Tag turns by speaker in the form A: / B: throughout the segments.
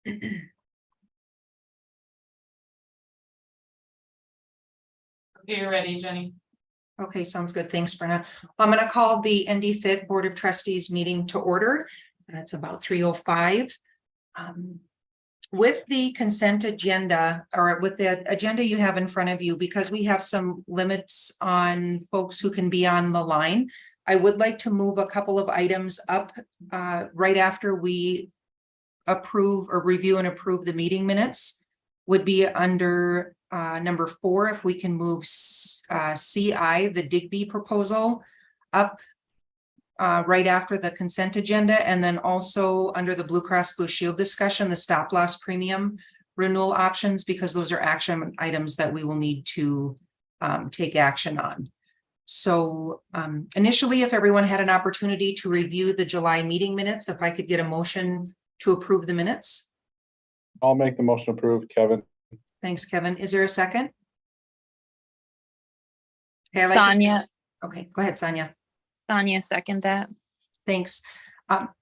A: Okay, you're ready, Jenny.
B: Okay, sounds good. Thanks, Brenna. I'm going to call the NDPHIT Board of Trustees meeting to order. That's about 3:05. With the consent agenda, or with the agenda you have in front of you, because we have some limits on folks who can be on the line, I would like to move a couple of items up right after we approve or review and approve the meeting minutes. Would be under number 4, if we can move CI, the Digby proposal, up right after the consent agenda, and then also under the Blue Cross Blue Shield discussion, the stop loss premium renewal options, because those are action items that we will need to take action on. So initially, if everyone had an opportunity to review the July meeting minutes, if I could get a motion to approve the minutes.
C: I'll make the motion approved, Kevin.
B: Thanks, Kevin. Is there a second? Okay,
D: Sonia,
B: okay, go ahead, Sonia.
D: Sonia, second that.
B: Thanks.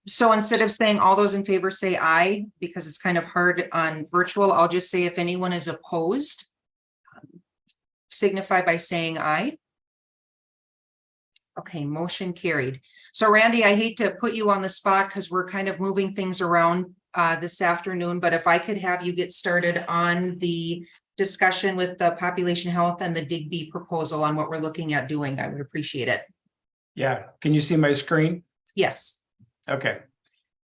B: So instead of saying all those in favor say aye, because it's kind of hard on virtual, I'll just say if anyone is opposed, signify by saying aye. Okay, motion carried. So Randy, I hate to put you on the spot because we're kind of moving things around this afternoon, but if I could have you get started on the discussion with the population health and the Digby proposal on what we're looking at doing, I would appreciate it.
E: Yeah, can you see my screen?
B: Yes.
E: Okay,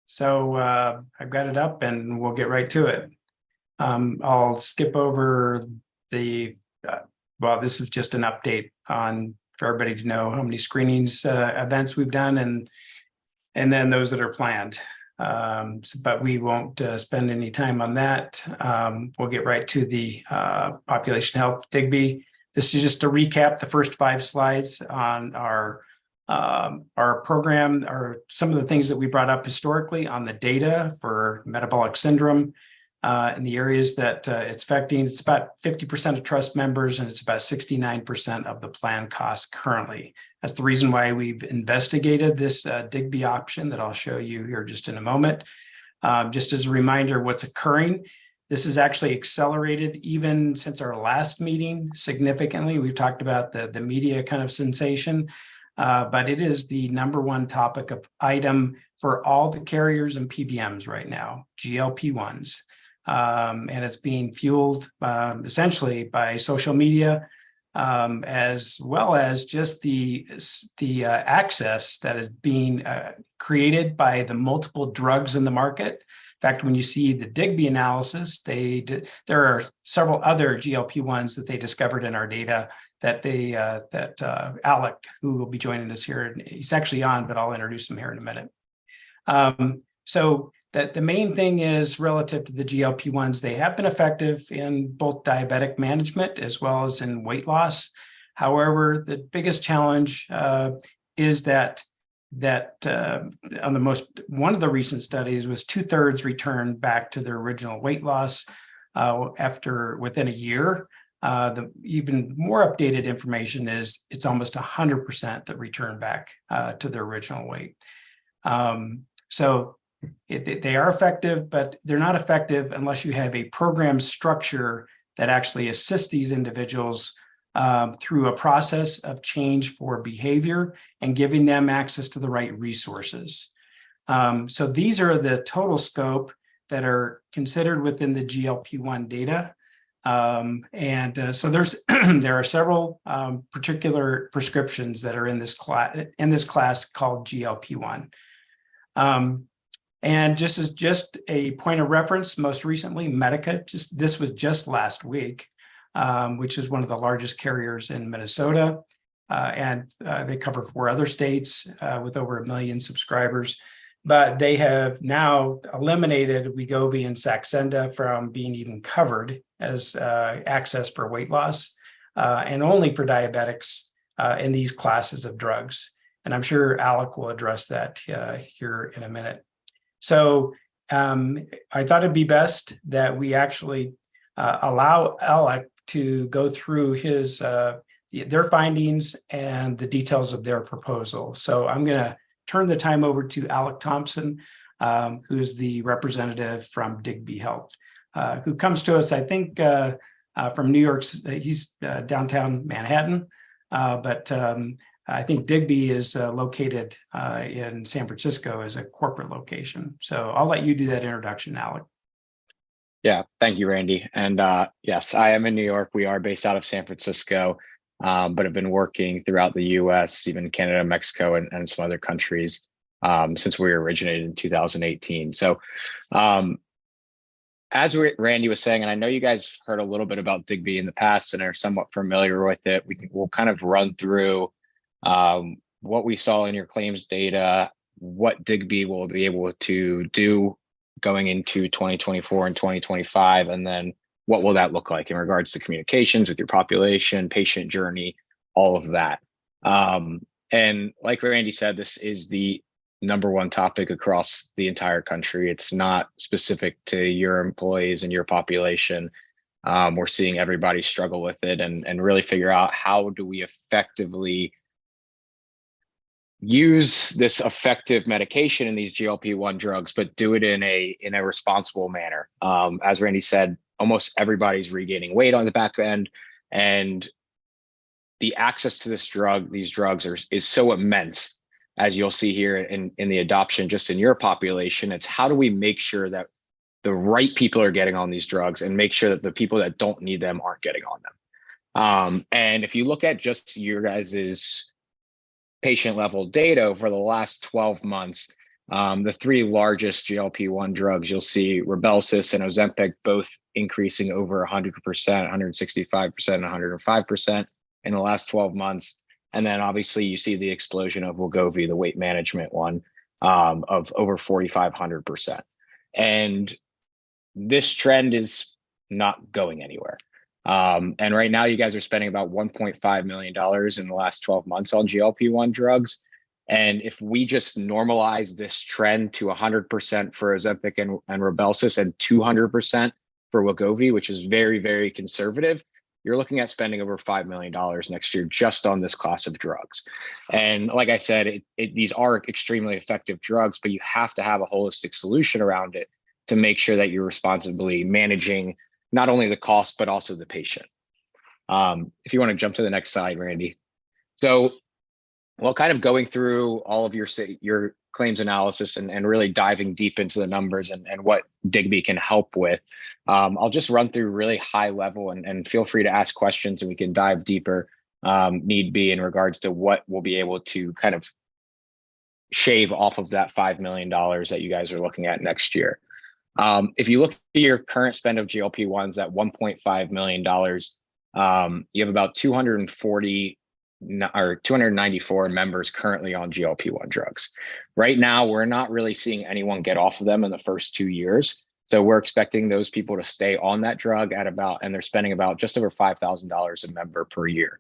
E: so I've got it up and we'll get right to it. I'll skip over the, well, this is just an update on for everybody to know how many screenings events we've done and then those that are planned. But we won't spend any time on that. We'll get right to the population health Digby. This is just to recap the first 5 slides on our program, or some of the things that we brought up historically on the data for metabolic syndrome in the areas that it's affecting. It's about 50% of trust members, and it's about 69% of the plan cost currently. That's the reason why we've investigated this Digby option that I'll show you here just in a moment. Just as a reminder, what's occurring, this is actually accelerated even since our last meeting significantly. We've talked about the media kind of sensation, but it is the #1 topic of item for all the carriers and PBMs right now, GLP-1s. And it's being fueled essentially by social media, as well as just the access that is being created by the multiple drugs in the market. In fact, when you see the Digby analysis, there are several other GLP-1s that they discovered in our data that Alec, who will be joining us here, he's actually on, but I'll introduce him here in a minute. So that the main thing is relative to the GLP-1s, they have been effective in both diabetic management as well as in weight loss. However, the biggest challenge is that on one of the recent studies was 2/3 returned back to their original weight loss within a year. The even more updated information is it's almost 100% that return back to their original weight. So they are effective, but they're not effective unless you have a program structure that actually assists these individuals through a process of change for behavior and giving them access to the right resources. So these are the total scope that are considered within the GLP-1 data. So there are several particular prescriptions that are in this class called GLP-1. And just a point of reference, most recently, Medica, this was just last week, which is one of the largest carriers in Minnesota. And they cover 4 other states with over 1 million subscribers. But they have now eliminated Wegovy and Saxenda from being even covered as access for weight loss, and only for diabetics in these classes of drugs. And I'm sure Alec will address that here in a minute. So I thought it'd be best that we actually allow Alec to go through their findings and the details of their proposal. So I'm going to turn the time over to Alec Thompson, who's the representative from NDPHIT, who comes to us, I think, from New York. He's downtown Manhattan, but I think Digby is located in San Francisco as a corporate location. So I'll let you do that introduction, Alec.
F: Yeah, thank you, Randy. And yes, I am in New York. We are based out of San Francisco, but have been working throughout the US, even Canada, Mexico, and some other countries since we originated in 2018. So as Randy was saying, and I know you guys heard a little bit about Digby in the past and are somewhat familiar with it, we'll kind of run through what we saw in your claims data, what Digby will be able to do going into 2024 and 2025, and then what will that look like in regards to communications with your population, patient journey, all of that. And like Randy said, this is the #1 topic across the entire country. It's not specific to your employees and your population. We're seeing everybody struggle with it and really figure out how do we effectively use this effective medication in these GLP-1 drugs, but do it in a responsible manner. As Randy said, almost everybody's regaining weight on the back end, and the access to these drugs is so immense, as you'll see here in the adoption just in your population. It's how do we make sure that the right people are getting on these drugs and make sure that the people that don't need them aren't getting on them. And if you look at just your guys's patient level data for the last 12 months, the 3 largest GLP-1 drugs, you'll see Rybelsus and Ozempic both increasing over 100%, 165%, and 105% in the last 12 months. And then obviously you see the explosion of Wegovy, the weight management one, of over 4,500%. And this trend is not going anywhere. And right now you guys are spending about $1.5 million in the last 12 months on GLP-1 drugs. And if we just normalize this trend to 100% for Ozempic and Rybelsus and 200% for Wegovy, which is very, very conservative, you're looking at spending over $5 million next year just on this class of drugs. And like I said, these are extremely effective drugs, but you have to have a holistic solution around it to make sure that you're responsibly managing not only the cost, but also the patient. If you want to jump to the next slide, Randy. So, well, kind of going through all of your claims analysis and really diving deep into the numbers and what Digby can help with, I'll just run through really high level and feel free to ask questions and we can dive deeper need be in regards to what we'll be able to kind of shave off of that $5 million that you guys are looking at next year. If you look at your current spend of GLP-1s, that $1.5 million, you have about 294 members currently on GLP-1 drugs. Right now, we're not really seeing anyone get off of them in the first 2 years. So we're expecting those people to stay on that drug and they're spending about just over $5,000 a member per year.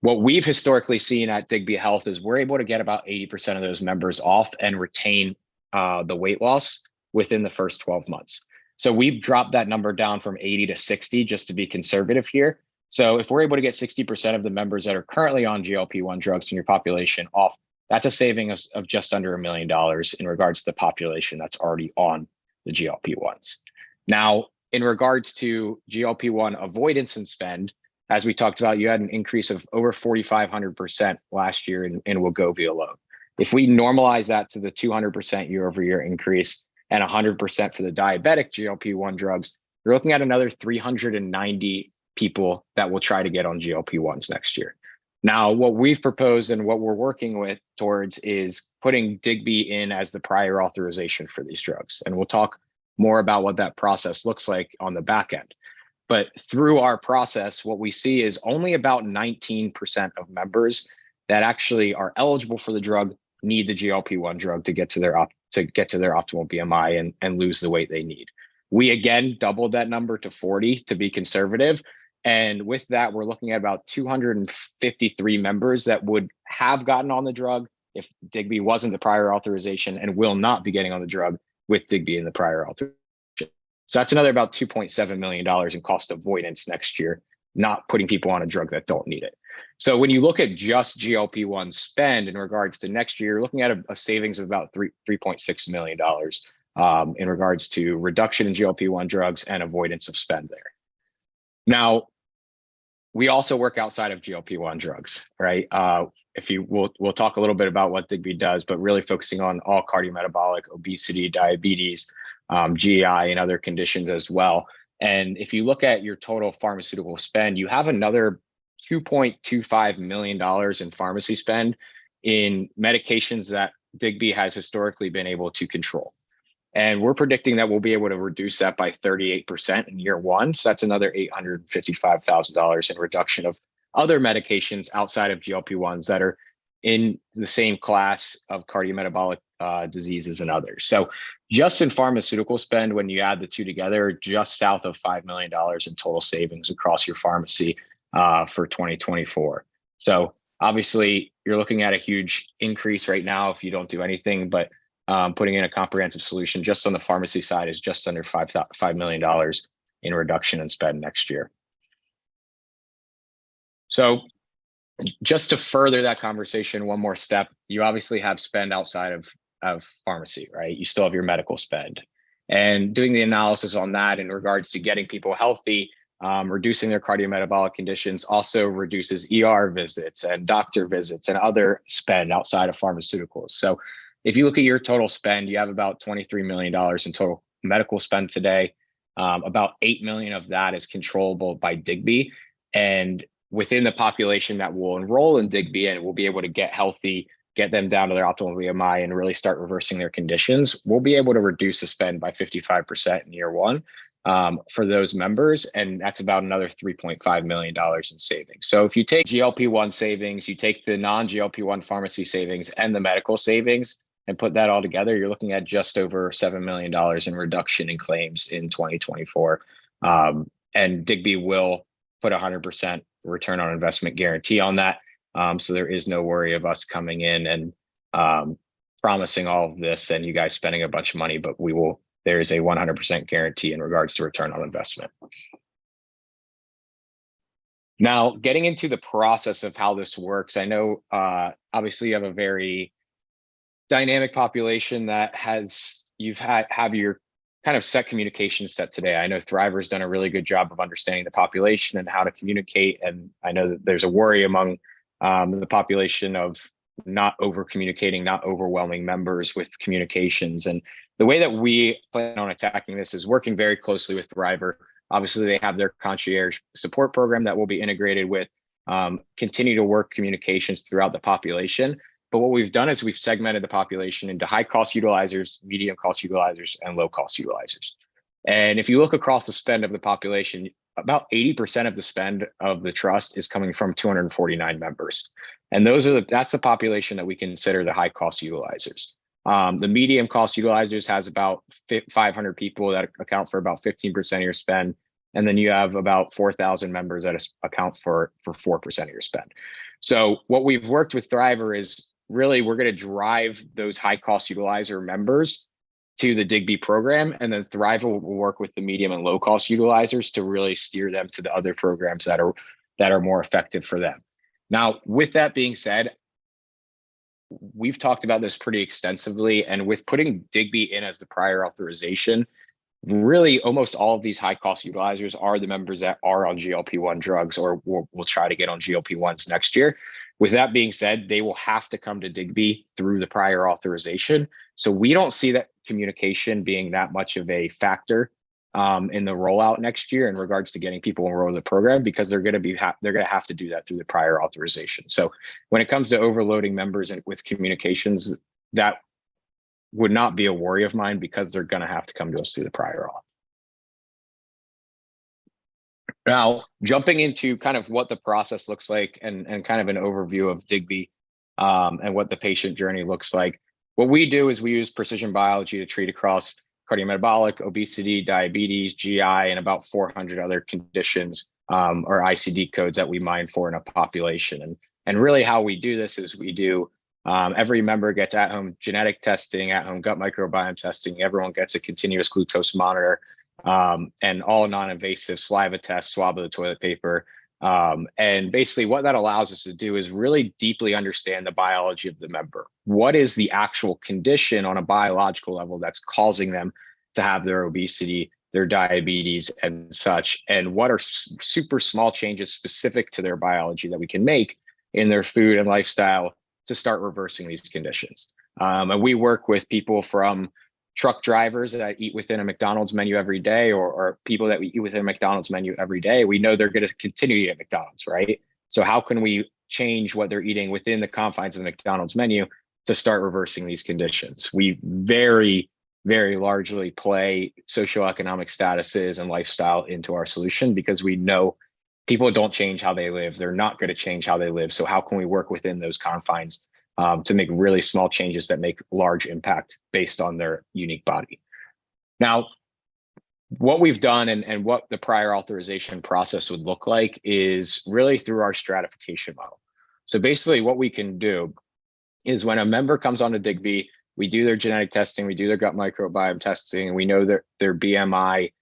F: What we've historically seen at Digby Health is we're able to get about 80% of those members off and retain the weight loss within the first 12 months. So we've dropped that number down from 80 to 60 just to be conservative here. So if we're able to get 60% of the members that are currently on GLP-1 drugs in your population off, that's a saving of just under $1 million in regards to the population that's already on the GLP-1s. Now, in regards to GLP-1 avoidance and spend, as we talked about, you had an increase of over 4,500% last year in Wegovy alone. If we normalize that to the 200% year-over-year increase and 100% for the diabetic GLP-1 drugs, you're looking at another 390 people that will try to get on GLP-1s next year. Now, what we've proposed and what we're working towards is putting Digby in as the prior authorization for these drugs. And we'll talk more about what that process looks like on the back end. But through our process, what we see is only about 19% of members that actually are eligible for the drug need the GLP-1 drug to get to their optimal BMI and lose the weight they need. We again doubled that number to 40 to be conservative. And with that, we're looking at about 253 members that would have gotten on the drug if Digby wasn't the prior authorization and will not be getting on the drug with Digby in the prior authorization. So that's another about $2.7 million in cost avoidance next year, not putting people on a drug that don't need it. So when you look at just GLP-1 spend in regards to next year, you're looking at a savings of about $3.6 million in regards to reduction in GLP-1 drugs and avoidance of spend there. Now, we also work outside of GLP-1 drugs, right? We'll talk a little bit about what Digby does, but really focusing on all cardiometabolic, obesity, diabetes, GI, and other conditions as well. And if you look at your total pharmaceutical spend, you have another $2.25 million in pharmacy spend in medications that Digby has historically been able to control. And we're predicting that we'll be able to reduce that by 38% in year one. So that's another $855,000 in reduction of other medications outside of GLP-1s that are in the same class of cardiometabolic diseases and others. So just in pharmaceutical spend, when you add the two together, just south of $5 million in total savings across your pharmacy for 2024. So obviously you're looking at a huge increase right now if you don't do anything, but putting in a comprehensive solution just on the pharmacy side is just under $5 million in reduction in spend next year. So just to further that conversation one more step, you obviously have spend outside of pharmacy, right? You still have your medical spend. And doing the analysis on that in regards to getting people healthy, reducing their cardiometabolic conditions also reduces ER visits and doctor visits and other spend outside of pharmaceuticals. So if you look at your total spend, you have about $23 million in total medical spend today. About $8 million of that is controllable by Digby. And within the population that will enroll in Digby and will be able to get healthy, get them down to their optimal BMI and really start reversing their conditions, we'll be able to reduce the spend by 55% in year one for those members. And that's about another $3.5 million in savings. So if you take GLP-1 savings, you take the non-GLP-1 pharmacy savings and the medical savings, and put that all together, you're looking at just over $7 million in reduction in claims in 2024. And Digby will put 100% return on investment guarantee on that. So there is no worry of us coming in and promising all of this and you guys spending a bunch of money, but there is a 100% guarantee in regards to return on investment. Now, getting into the process of how this works, I know obviously you have a very dynamic population that have your kind of set communication set today. I know Thriver's done a really good job of understanding the population and how to communicate. And I know that there's a worry among the population of not over communicating, not overwhelming members with communications. And the way that we plan on attacking this is working very closely with Thriver. Obviously, they have their concierge support program that will be integrated with, continue to work communications throughout the population. But what we've done is we've segmented the population into high cost utilizers, medium cost utilizers, and low cost utilizers. And if you look across the spend of the population, about 80% of the spend of the trust is coming from 249 members. And that's the population that we consider the high cost utilizers. The medium cost utilizers has about 500 people that account for about 15% of your spend. And then you have about 4,000 members that account for 4% of your spend. So what we've worked with Thriver is really we're going to drive those high cost utilizer members to the Digby program, and then Thriver will work with the medium and low cost utilizers to really steer them to the other programs that are more effective for them. Now, with that being said, we've talked about this pretty extensively, and with putting Digby in as the prior authorization, really almost all of these high cost utilizers are the members that are on GLP-1 drugs or will try to get on GLP-1s next year. With that being said, they will have to come to Digby through the prior authorization. So we don't see that communication being that much of a factor in the rollout next year in regards to getting people enrolled in the program, because they're going to have to do that through the prior authorization. So when it comes to overloading members with communications, that would not be a worry of mine, because they're going to have to come to us through the prior auth. Now, jumping into kind of what the process looks like and kind of an overview of Digby and what the patient journey looks like. What we do is we use precision biology to treat across cardiometabolic, obesity, diabetes, GI, and about 400 other conditions or ICD codes that we mine for in a population. And really how we do this is we do every member gets at-home genetic testing, at-home gut microbiome testing. Everyone gets a continuous glucose monitor and all non-invasive saliva tests, swab of the toilet paper, And basically what that allows us to do is really deeply understand the biology of the member. What is the actual condition on a biological level that's causing them to have their obesity, their diabetes and such, and what are super small changes specific to their biology that we can make in their food and lifestyle to start reversing these conditions. And we work with people from truck drivers that eat within a McDonald's menu every day, or people that we eat within a McDonald's menu every day. We know they're going to continue to eat at McDonald's, right? So how can we change what they're eating within the confines of the McDonald's menu to start reversing these conditions? We very largely play socioeconomic statuses and lifestyle into our solution because we know people don't change how they live. They're not going to change how they live. So how can we work within those confines to make really small changes that make large impact based on their unique body? Now, what we've done and what the prior authorization process would look like is really through our stratification model. So basically what we can do is when a member comes onto Digby, we do their genetic testing, we do their gut microbiome testing, and we know their BMI,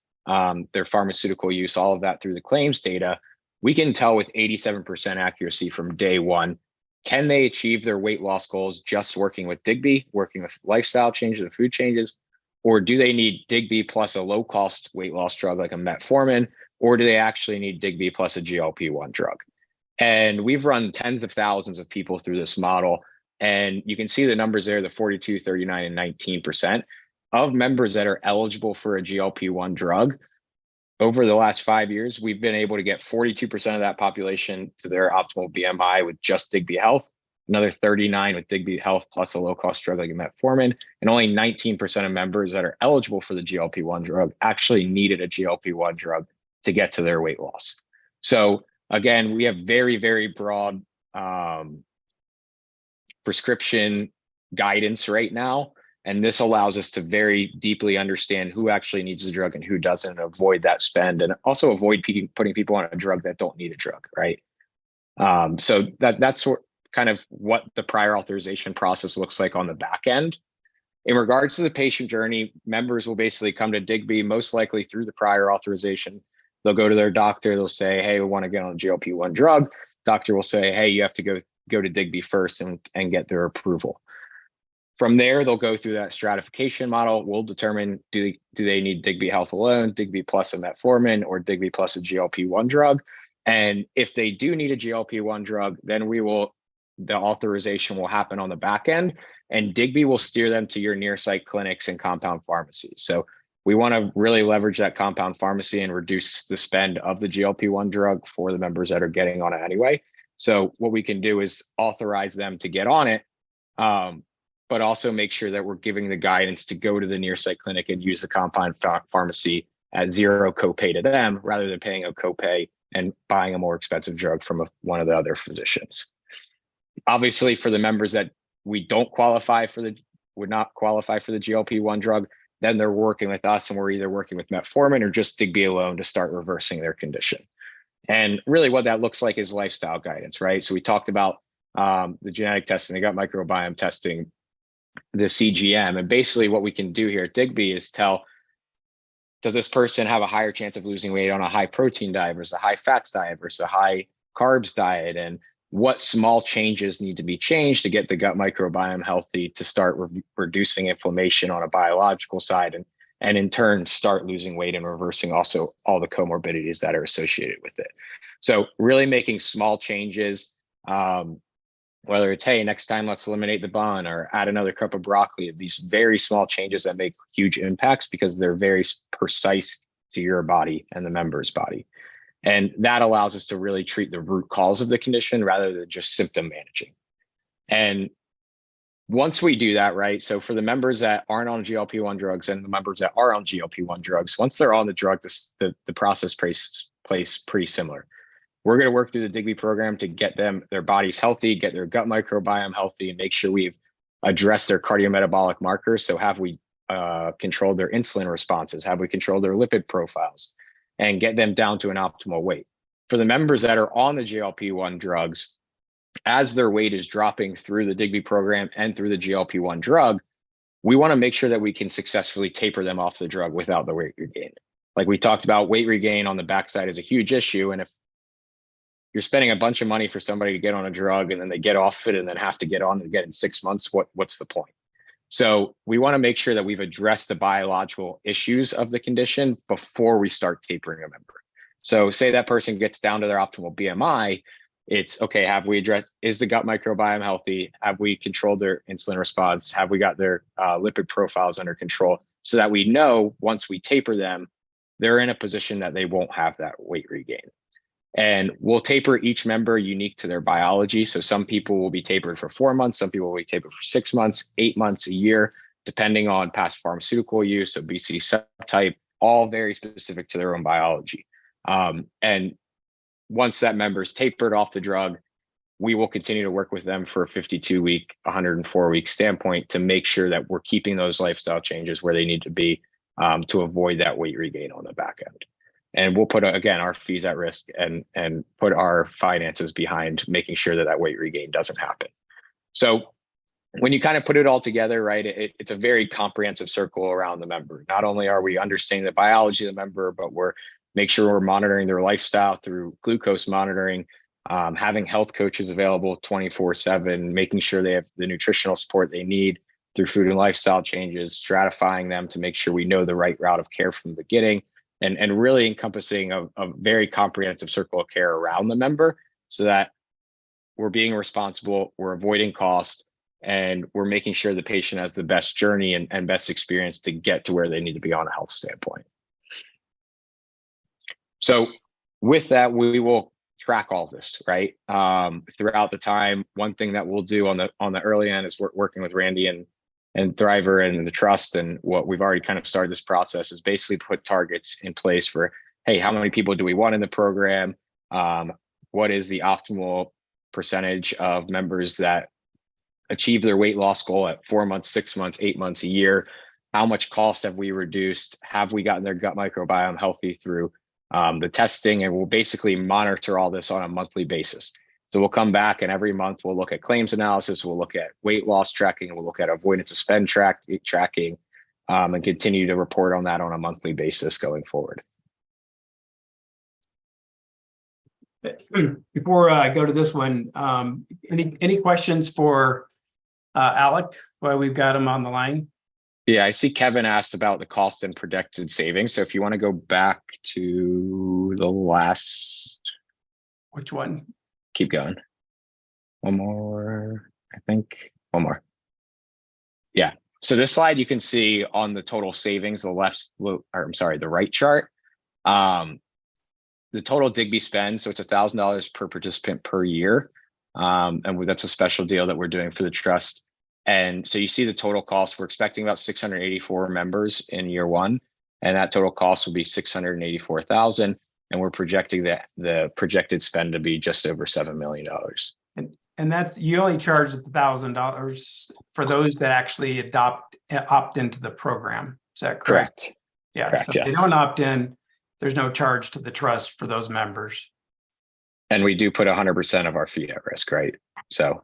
F: their pharmaceutical use, all of that through the claims data. We can tell with 87% accuracy from day one, can they achieve their weight loss goals just working with Digby, working with lifestyle changes and food changes, or do they need Digby plus a low-cost weight loss drug like a metformin, or do they actually need Digby plus a GLP-1 drug? And we've run tens of thousands of people through this model. And you can see the numbers there, the 42, 39, and 19% of members that are eligible for a GLP-1 drug. Over the last 5 years, we've been able to get 42% of that population to their optimal BMI with just Digby Health, another 39 with Digby Health plus a low-cost drug like metformin, and only 19% of members that are eligible for the GLP-1 drug actually needed a GLP-1 drug to get to their weight loss. So again, we have very broad prescription guidance right now. And this allows us to very deeply understand who actually needs the drug and who doesn't, and avoid that spend, and also avoid putting people on a drug that don't need a drug, right? So that's kind of what the prior authorization process looks like on the back end. In regards to the patient journey, members will basically come to Digby, most likely through the prior authorization. They'll go to their doctor, they'll say, hey, we want to get on a GLP-1 drug. Doctor will say, hey, you have to go to Digby first and get their approval. From there, they'll go through that stratification model. We'll determine, do they need Digby Health alone, Digby plus a metformin, or Digby plus a GLP-1 drug? And if they do need a GLP-1 drug, then the authorization will happen on the back end, and Digby will steer them to your near site clinics and compound pharmacies. So we want to really leverage that compound pharmacy and reduce the spend of the GLP-1 drug for the members that are getting on it anyway. So what we can do is authorize them to get on it, but also make sure that we're giving the guidance to go to the near site clinic and use the compound pharmacy at zero copay to them, rather than paying a copay and buying a more expensive drug from one of the other physicians. Obviously, for the members that would not qualify for the GLP-1 drug, then they're working with us, and we're either working with metformin or just Digby alone to start reversing their condition. And really what that looks like is lifestyle guidance, right? So we talked about the genetic testing, the gut microbiome testing, the CGM, and basically what we can do here at Digby is tell, does this person have a higher chance of losing weight on a high protein diet versus a high fats diet versus a high carbs diet? And what small changes need to be changed to get the gut microbiome healthy, to start reducing inflammation on a biological side, and in turn start losing weight and reversing also all the comorbidities that are associated with it. So really making small changes, whether it's, hey, next time let's eliminate the bun or add another cup of broccoli, these very small changes that make huge impacts because they're very precise to your body and the member's body. And that allows us to really treat the root cause of the condition rather than just symptom managing. And once we do that, right, so for the members that aren't on GLP-1 drugs and the members that are on GLP-1 drugs, once they're on the drug, the process plays pretty similar. We're going to work through the Digby program to get their bodies healthy, get their gut microbiome healthy, and make sure we've addressed their cardiometabolic markers. So have we controlled their insulin responses? Have we controlled their lipid profiles? And get them down to an optimal weight. For the members that are on the GLP-1 drugs, as their weight is dropping through the Digby program and through the GLP-1 drug, we want to make sure that we can successfully taper them off the drug without the weight regain. Like we talked about, weight regain on the backside is a huge issue. And if you're spending a bunch of money for somebody to get on a drug and then they get off it and then have to get on it again in 6 months. What's the point? So we want to make sure that we've addressed the biological issues of the condition before we start tapering a member. So say that person gets down to their optimal BMI, it's okay, have we addressed, is the gut microbiome healthy? Have we controlled their insulin response? Have we got their lipid profiles under control so that we know once we taper them, they're in a position that they won't have that weight regain. And we'll taper each member unique to their biology. So some people will be tapered for 4 months, some people will be tapered for 6 months, 8 months, a year, depending on past pharmaceutical use, obesity subtype, all very specific to their own biology. And once that member is tapered off the drug, we will continue to work with them for a 52-week, 104-week standpoint to make sure that we're keeping those lifestyle changes where they need to be to avoid that weight regain on the back end. And we'll put, again, our fees at risk and put our finances behind making sure that that weight regain doesn't happen. So when you kind of put it all together, right, it's a very comprehensive circle around the member. Not only are we understanding the biology of the member, but make sure we're monitoring their lifestyle through glucose monitoring, having health coaches available 24/7, making sure they have the nutritional support they need through food and lifestyle changes, stratifying them to make sure we know the right route of care from the beginning, and really encompassing a very comprehensive circle of care around the member so that we're being responsible, we're avoiding cost, and we're making sure the patient has the best journey and best experience to get to where they need to be on a health standpoint. So with that, we will track all this, right? Throughout the time. One thing that we'll do on the early end is we're working with Randy and Thriver and the trust, and what we've already kind of started this process is basically put targets in place for, hey, how many people do we want in the program? What is the optimal percentage of members that achieve their weight loss goal at 4 months, 6 months, 8 months, a year? How much cost have we reduced? Have we gotten their gut microbiome healthy through the testing? And we'll basically monitor all this on a monthly basis. So we'll come back and every month we'll look at claims analysis, we'll look at weight loss tracking, we'll look at avoidance of spend tracking, and continue to report on that on a monthly basis going forward.
E: Before I go to this one, any questions for Alec while we've got him on the line?
F: Yeah, I see Kevin asked about the cost and projected savings. So if you want to go back to the last.
E: Which one?
F: Keep going. One more, I think. One more. Yeah. So this slide you can see on the total savings, the right chart. The total Digby spend, so it's $1,000 per participant per year. And that's a special deal that we're doing for the trust. And so you see the total cost, we're expecting about 684 members in year one, and that total cost will be 684,000. And we're projecting that the projected spend to be just over $7 million.
E: And that's, you only charge $1,000 for those that actually opt into the program. Is that correct?
F: Correct.
E: Yeah.
F: Correct,
E: So
F: yes.
E: if they don't opt in, there's no charge to the trust for those members.
F: And we do put 100% of our fee at risk, right? So.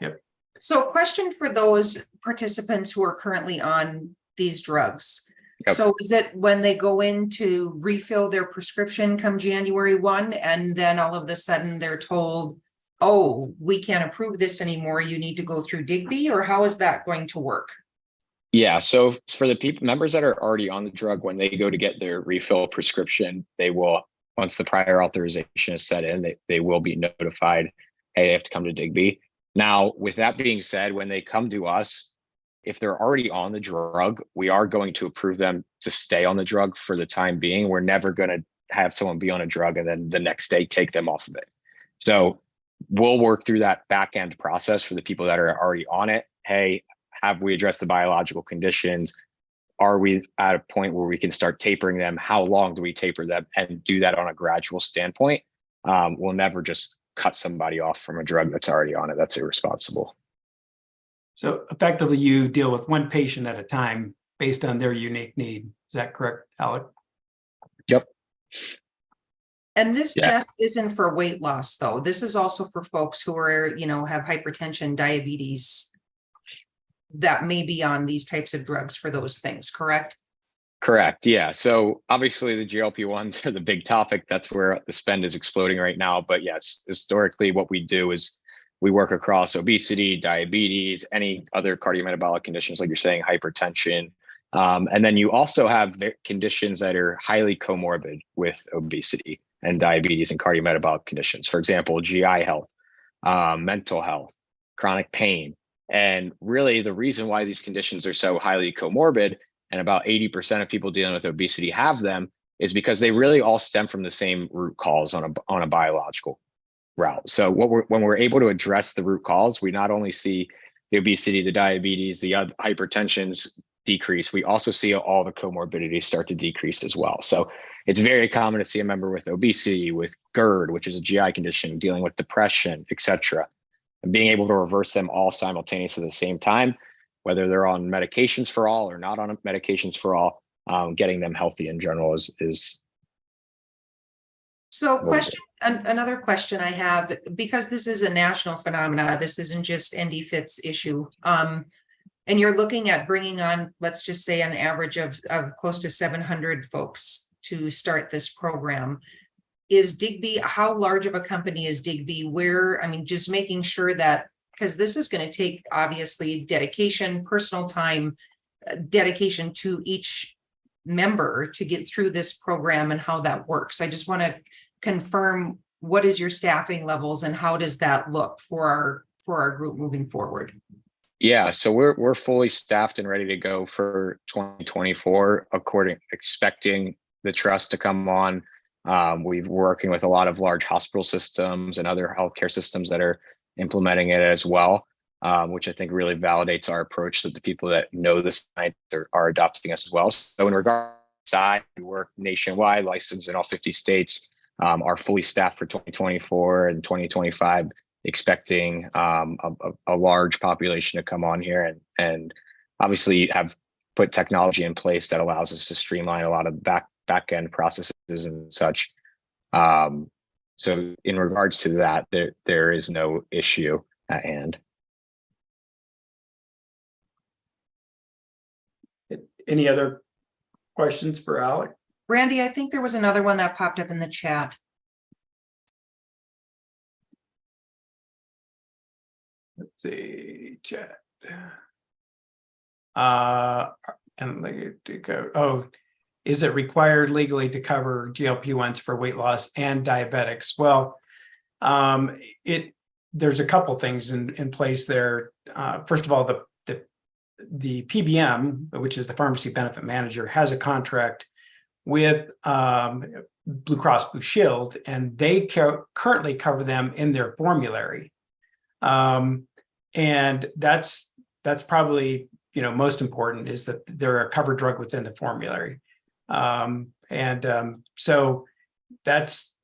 E: Yep.
B: So question for those participants who are currently on these drugs.
F: Yep.
B: So is it when they go in to refill their prescription come January 1, and then all of a sudden they're told, oh, we can't approve this anymore, you need to go through Digby, or how is that going to work?
F: Yeah, so for the members that are already on the drug, when they go to get their refill prescription, they will, once the prior authorization is set in, they will be notified, hey, they have to come to Digby. Now, with that being said, when they come to us, if they're already on the drug, we are going to approve them to stay on the drug for the time being. We're never going to have someone be on a drug and then the next day take them off of it. So we'll work through that back end process for the people that are already on it. Hey, have we addressed the biological conditions? Are we at a point where we can start tapering them? How long do we taper them, and do that on a gradual standpoint? We'll never just cut somebody off from a drug that's already on it. That's irresponsible.
E: So effectively, you deal with one patient at a time based on their unique need. Is that correct, Alec?
F: Yep.
B: And this
F: Yeah.
B: just isn't for weight loss, though. This is also for folks who are, have hypertension, diabetes, that may be on these types of drugs for those things, correct?
F: Correct. Yeah. So obviously the GLP-1s are the big topic. That's where the spend is exploding right now. But yes, historically, what we do is we work across obesity, diabetes, any other cardiometabolic conditions, like you're saying, hypertension. And then you also have conditions that are highly comorbid with obesity and diabetes and cardiometabolic conditions. For example, GI health, mental health, chronic pain. And really the reason why these conditions are so highly comorbid, and about 80% of people dealing with obesity have them, is because they really all stem from the same root cause on a biological route. So when we're able to address the root cause, we not only see the obesity, the diabetes, the hypertensions decrease, we also see all the comorbidities start to decrease as well. So it's very common to see a member with obesity, with GERD, which is a GI condition, dealing with depression, etc. And being able to reverse them all simultaneously at the same time, whether they're on medications for all or not on medications for all, getting them healthy in general is.
B: So another question I have, because this is a national phenomena, this isn't just NDPHIT's issue. And you're looking at bringing on, let's just say, an average of close to 700 folks to start this program. Is Digby, how large of a company is Digby? Just making sure that, because this is going to take obviously dedication, personal time, dedication to each member to get through this program and how that works. I just want to confirm, what is your staffing levels and how does that look for our group moving forward?
F: Yeah, so we're fully staffed and ready to go for 2024, expecting the trust to come on. We're working with a lot of large hospital systems and other healthcare systems that are implementing it as well, which I think really validates our approach, that the people that know the science are adopting us as well. So in regard to size, we work nationwide, licensed in all 50 states, are fully staffed for 2024 and 2025, expecting a large population to come on here, and obviously have put technology in place that allows us to streamline a lot of back end processes and such. So in regards to that, there is no issue at hand.
E: Any other questions for Alec?
B: Randy, I think there was another one that popped up in the chat.
E: Let's see, chat. And like to go. Oh, is it required legally to cover GLP-1s for weight loss and diabetics? Well, there's a couple things in place there. First of all, the PBM, which is the pharmacy benefit manager, has a contract with Blue Cross Blue Shield, and they currently cover them in their formulary. And that's probably, most important, is that they're a covered drug within the formulary. So that's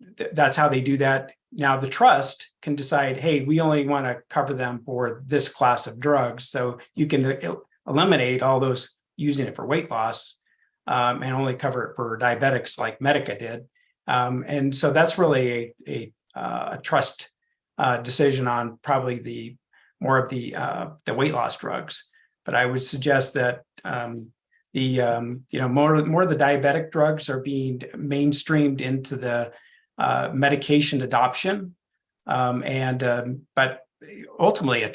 E: how they do that. Now the trust can decide, hey, we only want to cover them for this class of drugs. So you can eliminate all those using it for weight loss, and only cover it for diabetics like Medica did. And so that's really a trust decision on probably more of the weight loss drugs. But I would suggest that more of the diabetic drugs are being mainstreamed into the medication adoption, but ultimately a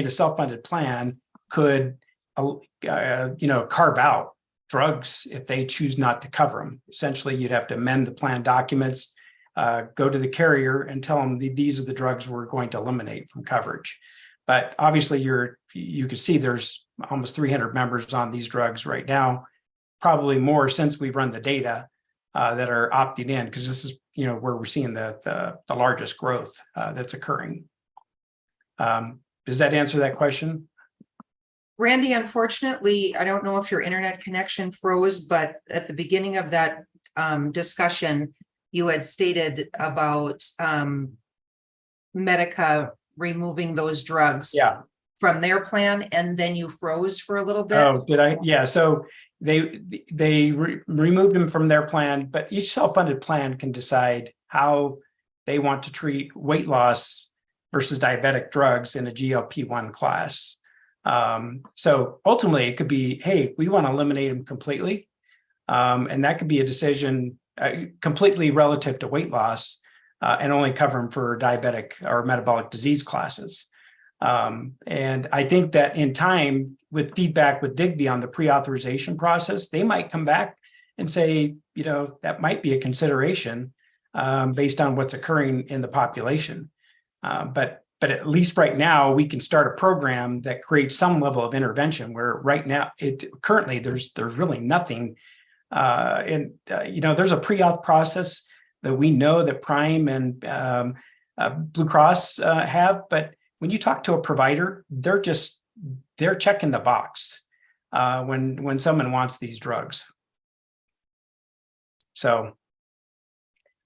E: self-funded plan could carve out drugs if they choose not to cover them. Essentially, you'd have to amend the plan documents, go to the carrier and tell them these are the drugs we're going to eliminate from coverage. But obviously, you can see there's almost 300 members on these drugs right now, probably more since we've run the data that are opting in, because this is where we're seeing the largest growth that's occurring. Does that answer that question?
B: Randy, unfortunately, I don't know if your internet connection froze, but at the beginning of that discussion, you had stated about Medica removing those drugs from their plan, and then you froze for a little bit.
E: Oh, did I? Yeah. So they removed them from their plan, but each self-funded plan can decide how they want to treat weight loss versus diabetic drugs in a GLP-1 class. So ultimately, it could be, hey, we want to eliminate them completely, And that could be a decision completely relative to weight loss and only cover them for diabetic or metabolic disease classes. And I think that in time, with feedback with Digby on the pre-authorization process, they might come back and say, that might be a consideration based on what's occurring in the population. But at least right now, we can start a program that creates some level of intervention where right now, currently there's really nothing. There's a pre-auth process that we know that Prime and Blue Cross have, but when you talk to a provider, they're checking the box when someone wants these drugs. So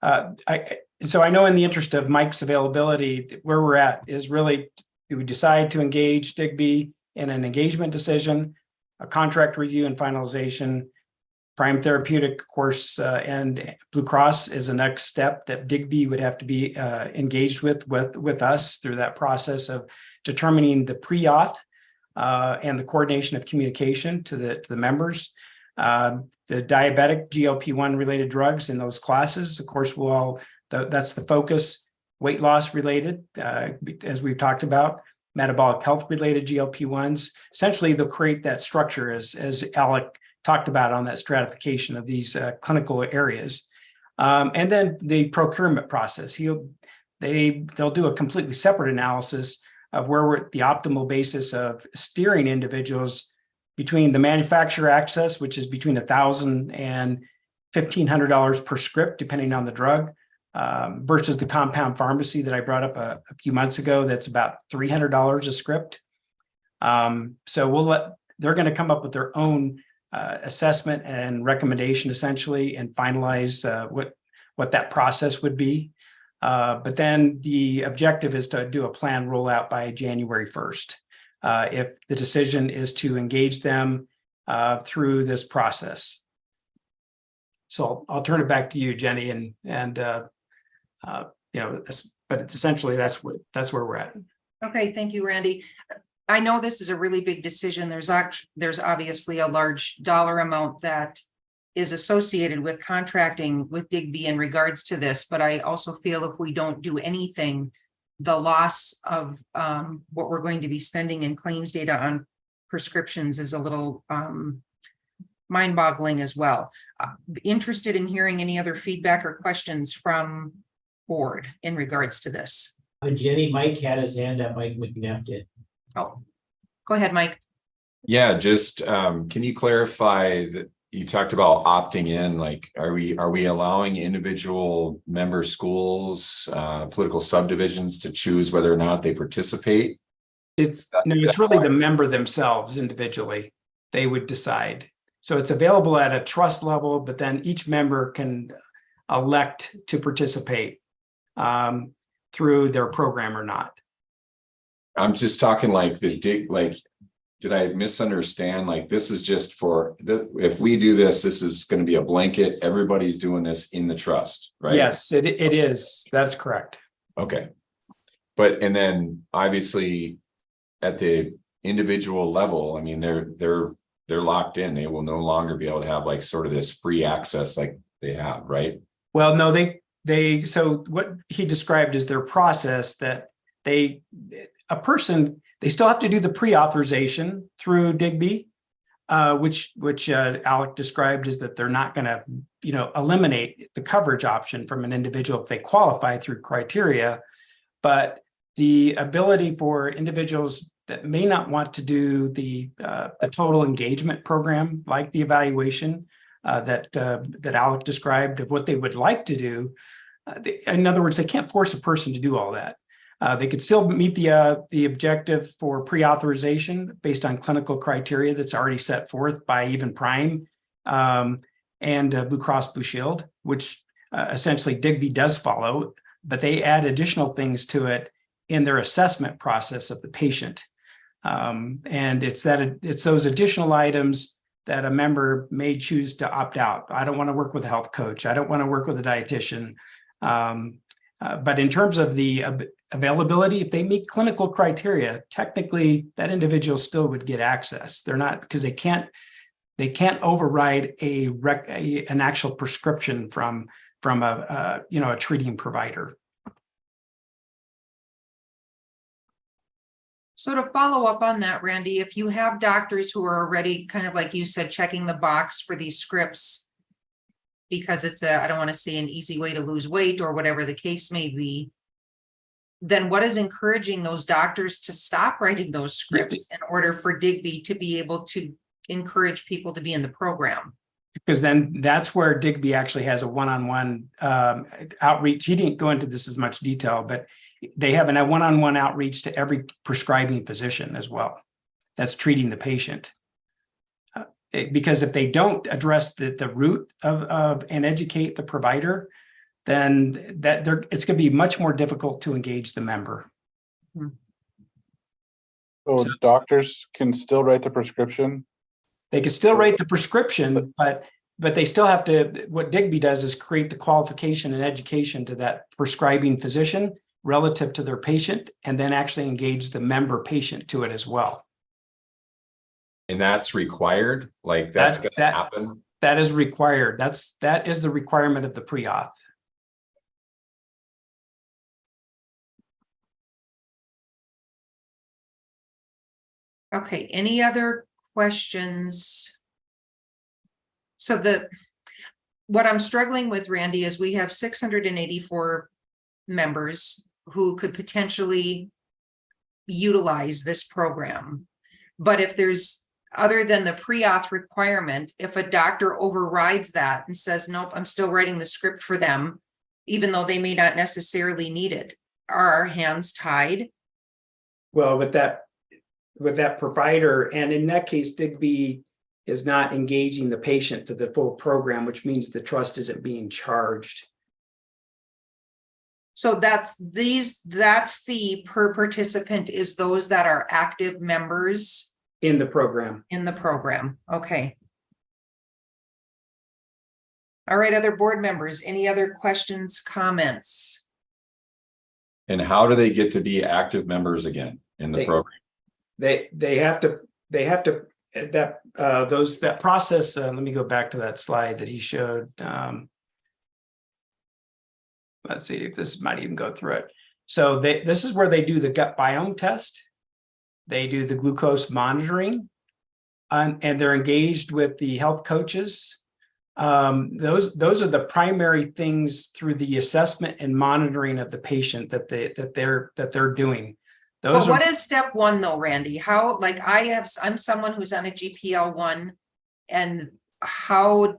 E: I know in the interest of Mike's availability, where we're at is really, do we decide to engage Digby in an engagement decision, a contract review and finalization, Prime Therapeutic, of course, and Blue Cross is the next step that Digby would have to be engaged with us through that process of determining the pre-auth and the coordination of communication to the members. The diabetic GLP-1 related drugs in those classes, of course, that's the focus. Weight loss related, as we've talked about, metabolic health related GLP-1s. Essentially, they'll create that structure as Alec talked about on that stratification of these clinical areas. And then the procurement process. They'll do a completely separate analysis of where we're at the optimal basis of steering individuals between the manufacturer access, which is between $1,000 and $1,500 per script, depending on the drug, versus the compound pharmacy that I brought up a few months ago. That's about $300 a script. So they're going to come up with their own assessment and recommendation essentially, and finalize what that process would be. But then the objective is to do a planned rollout by January 1st. If the decision is to engage them through this process. So I'll turn it back to you, Jenny, but it's essentially that's where we're at.
B: Okay, thank you, Randy. I know this is a really big decision. There's obviously a large dollar amount that is associated with contracting with Digby in regards to this, but I also feel if we don't do anything, the loss of what we're going to be spending in claims data on prescriptions is a little mind-boggling as well. Interested in hearing any other feedback or questions from board in regards to this.
G: Jenny, Mike had his hand up. Mike McNeff did.
B: Oh, go ahead, Mike.
H: Yeah, just can you clarify that you talked about opting in? Like, are we allowing individual member schools, political subdivisions to choose whether or not they participate?
E: It's really the member themselves individually. They would decide. So it's available at a trust level, but then each member can elect to participate through their program or not.
H: I'm just talking like did I misunderstand? Like, this is just for if we do this, this is going to be a blanket. Everybody's doing this in the trust, right?
E: Yes, it is. That's correct.
H: Okay. And then obviously at the individual level, I mean, they're locked in. They will no longer be able to have like sort of this free access like they have, right?
E: Well, no, so what he described is their process that they still have to do the pre-authorization through Digby, which Alec described is that they're not going to, eliminate the coverage option from an individual if they qualify through criteria, but the ability for individuals that may not want to do the total engagement program, like the evaluation that Alec described of what they would like to do. In other words, they can't force a person to do all that. They could still meet the objective for pre-authorization based on clinical criteria that's already set forth by even Prime and Blue Cross Blue Shield, which essentially Digby does follow, but they add additional things to it in their assessment process of the patient. And it's those additional items that a member may choose to opt out. I don't want to work with a health coach. I don't want to work with a dietitian. But in terms of the availability, if they meet clinical criteria, technically that individual still would get access. They're not, because they they can't override an actual prescription from a treating provider.
B: So to follow up on that, Randy, if you have doctors who are already kind of like you said, checking the box for these scripts, because it's I don't want to say an easy way to lose weight or whatever the case may be, then what is encouraging those doctors to stop writing those scripts in order for Digby to be able to encourage people to be in the program?
E: Because then that's where Digby actually has a one-on-one outreach. He didn't go into this as much detail, but they have a one-on-one outreach to every prescribing physician as well that's treating the patient. Because if they don't address the root of and educate the provider, then it's going to be much more difficult to engage the member.
C: So
E: So
C: doctors can still write the prescription?
E: They can still write the prescription, but they still have to, what Digby does is create the qualification and education to that prescribing physician relative to their patient, and then actually engage the member patient to it as well.
H: And that's required, like that's going to happen.
E: That is required. That is the requirement of the pre-auth.
B: Okay, any other questions? So what I'm struggling with, Randy, is we have 684 members who could potentially utilize this program. But if there's, other than the pre-auth requirement, if a doctor overrides that and says, nope, I'm still writing the script for them, even though they may not necessarily need it, are our hands tied?
E: Well, with that provider, and in that case, Digby is not engaging the patient to the full program, which means the trust isn't being charged.
B: So that fee per participant is those that are active members
E: In the program.
B: in the program. Okay. All right, other board members, any other questions, comments?
H: And how do they get to be active members again in the program?
E: They have to that process. Let me go back to that slide that he showed. Let's see if this might even go through it. So this is where they do the gut biome test. They do the glucose monitoring, and they're engaged with the health coaches. Those are the primary things through the assessment and monitoring of the patient that they're doing.
B: But what is step one though, Randy? How, like I'm someone who's on a GPL1, and how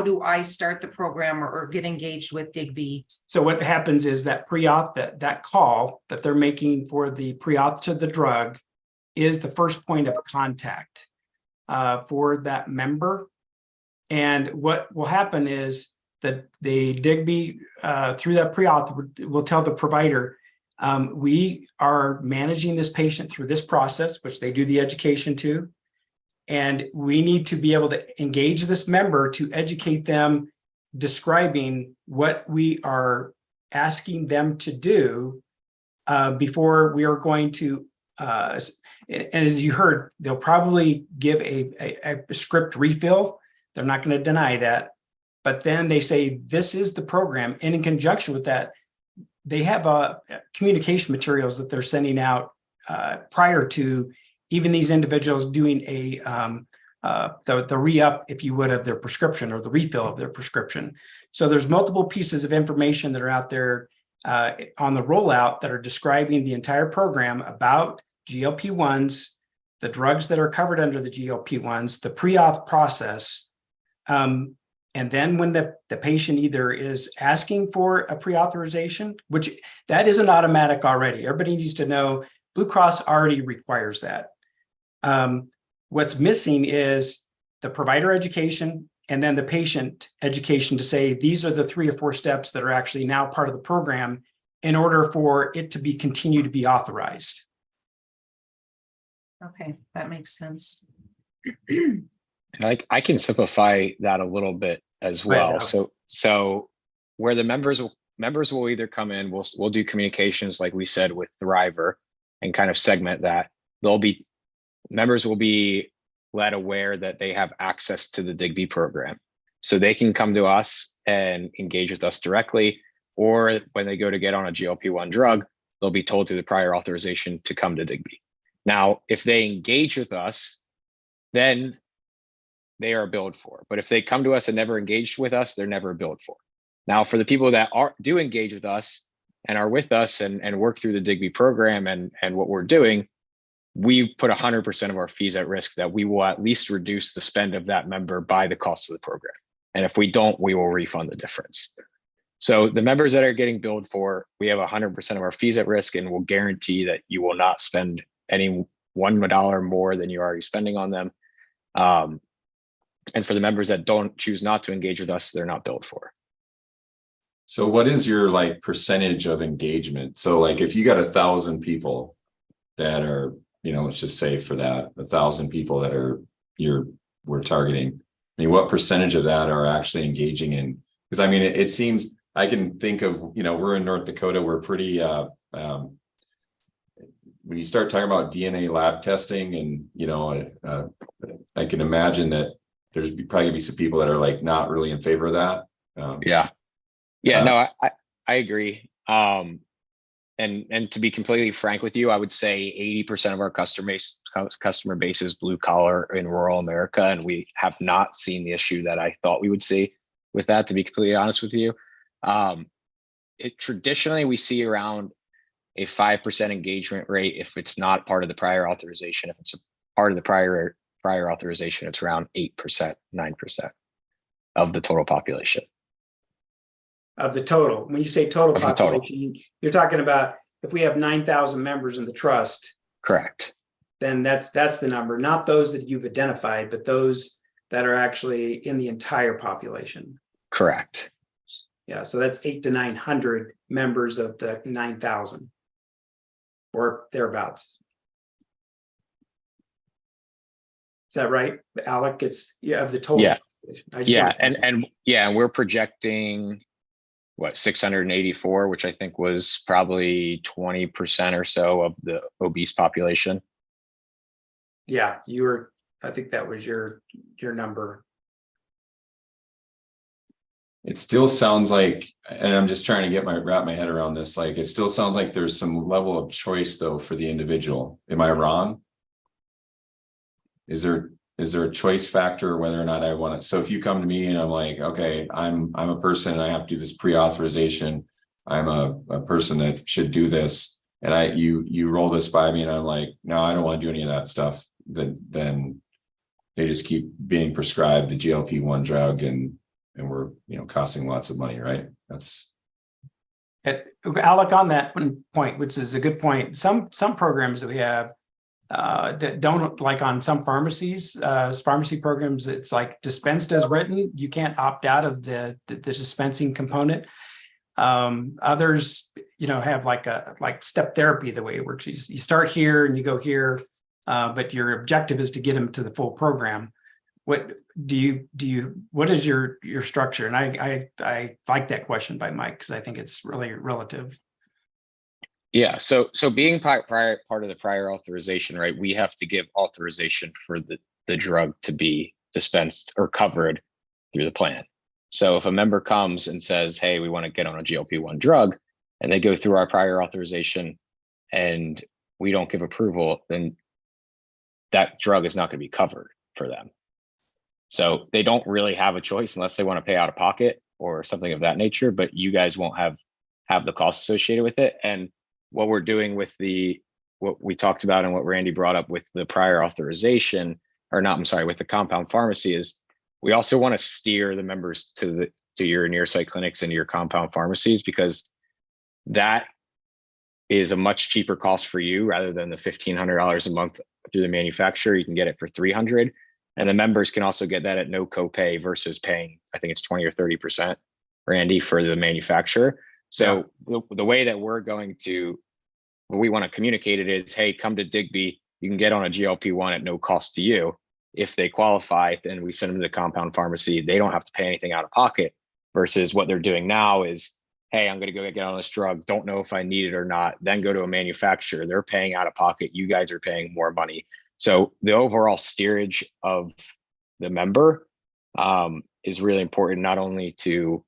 B: do I start the program or get engaged with Digby?
E: So what happens is that pre-auth, that call that they're making for the pre-auth to the drug is the first point of contact for that member. And what will happen is that the Digby through that pre-auth will tell the provider, we are managing this patient through this process, which they do the education to. And we need to be able to engage this member to educate them, describing what we are asking them to do before we are going to, and as you heard, they'll probably give a script refill. They're not going to deny that. But then they say, this is the program. And in conjunction with that, they have communication materials that they're sending out prior to even these individuals doing the re-up, if you would, of their prescription or the refill of their prescription. So there's multiple pieces of information that are out there on the rollout that are describing the entire program about GLP-1s, the drugs that are covered under the GLP-1s, the pre-auth process. And then when the patient either is asking for a pre-authorization, which that isn't automatic already. Everybody needs to know Blue Cross already requires that. What's missing is the provider education and then the patient education to say, these are the 3 or 4 steps that are actually now part of the program in order for it to be continue to be authorized.
B: Okay, that makes sense.
F: And I can simplify that a little bit as well. So where the members will either come in, we'll do communications like we said with Thriver and kind of segment that. Members will be let aware that they have access to the Digby program. So they can come to us and engage with us directly, or when they go to get on a GLP-1 drug, they'll be told through the prior authorization to come to Digby. Now, if they engage with us, then they are billed for. But if they come to us and never engaged with us, they're never billed for. Now, for the people that do engage with us and are with us and work through the Digby program and what we're doing, we put 100% of our fees at risk that we will at least reduce the spend of that member by the cost of the program. And if we don't, we will refund the difference. So the members that are getting billed for, we have 100% of our fees at risk, and will guarantee that you will not spend any $1 more than you're already spending on them. And for the members that don't choose not to engage with us, they're not billed for.
H: So what is your like percentage of engagement? So like if you got 1,000 people that are, you know, let's just say for that, 1,000 people that we're targeting. I mean, what percentage of that are actually engaging in? Because I mean, it seems I can think of, you know, we're in North Dakota, we're pretty, when you start talking about DNA lab testing and, you know, I can imagine that there's probably gonna be some people that are like not really in favor of that.
F: No, I agree. And to be completely frank with you, I would say 80% of our customer base is blue collar in rural America, and we have not seen the issue that I thought we would see with that, to be completely honest with you. Traditionally, we see around a 5% engagement rate if it's not part of the prior authorization. If it's a part of the prior authorization, it's around 8%, 9% of the total population.
E: Of the total. When you say total
F: Of the total.
E: population, you're talking about if we have 9,000 members in the trust,
F: Correct.
E: then that's the number, not those that you've identified, but those that are actually in the entire population.
F: Correct.
E: Yeah, so that's 800 to 900 members of the 9,000 or thereabouts. Is that right, Alec? It's of the total.
F: Yeah.
E: Population.
F: And we're projecting what 684, which I think was probably 20% or so of the obese population.
E: Yeah, I think that was your number.
H: It still sounds like, and I'm just trying to wrap my head around this. Like, it still sounds like there's some level of choice though for the individual. Am I wrong? Is there a choice factor whether or not I want it? So if you come to me and I'm like, okay, I'm a person and I have to do this pre-authorization. I'm a person that should do this. And you roll this by me and I'm like, no, I don't want to do any of that stuff. Then they just keep being prescribed the GLP-1 drug and we're, you know, costing lots of money, right? That's
E: Alec, on that one point, which is a good point. Some programs that we have don't, like on some pharmacies, pharmacy programs, it's like dispensed as written. You can't opt out of the dispensing component. Others, you know, have like step therapy, the way it works. You start here and you go here, but your objective is to get them to the full program. What is your structure? And I like that question by Mike, because I think it's really relative.
F: Yeah, so being part of the prior authorization, right? We have to give authorization for the drug to be dispensed or covered through the plan. So if a member comes and says, hey, we want to get on a GLP-1 drug, and they go through our prior authorization and we don't give approval, then that drug is not going to be covered for them. So they don't really have a choice unless they want to pay out of pocket or something of that nature, but you guys won't have the costs associated with it. And what we're doing with what we talked about and what Randy brought up with the prior authorization, with the compound pharmacy, is we also want to steer the members to your near site clinics and your compound pharmacies, because that is a much cheaper cost for you rather than the $1,500 a month through the manufacturer. You can get it for $300. And the members can also get that at no copay versus paying, I think it's 20 or 30%, Randy, for the manufacturer. So the way that what we want to communicate it is, hey, come to Digby. You can get on a GLP-1 at no cost to you. If they qualify, then we send them to the compound pharmacy. They don't have to pay anything out of pocket, versus what they're doing now is, hey, I'm going to go get on this drug. Don't know if I need it or not. Then go to a manufacturer. They're paying out of pocket. You guys are paying more money. So the overall steerage of the member is really important, not only to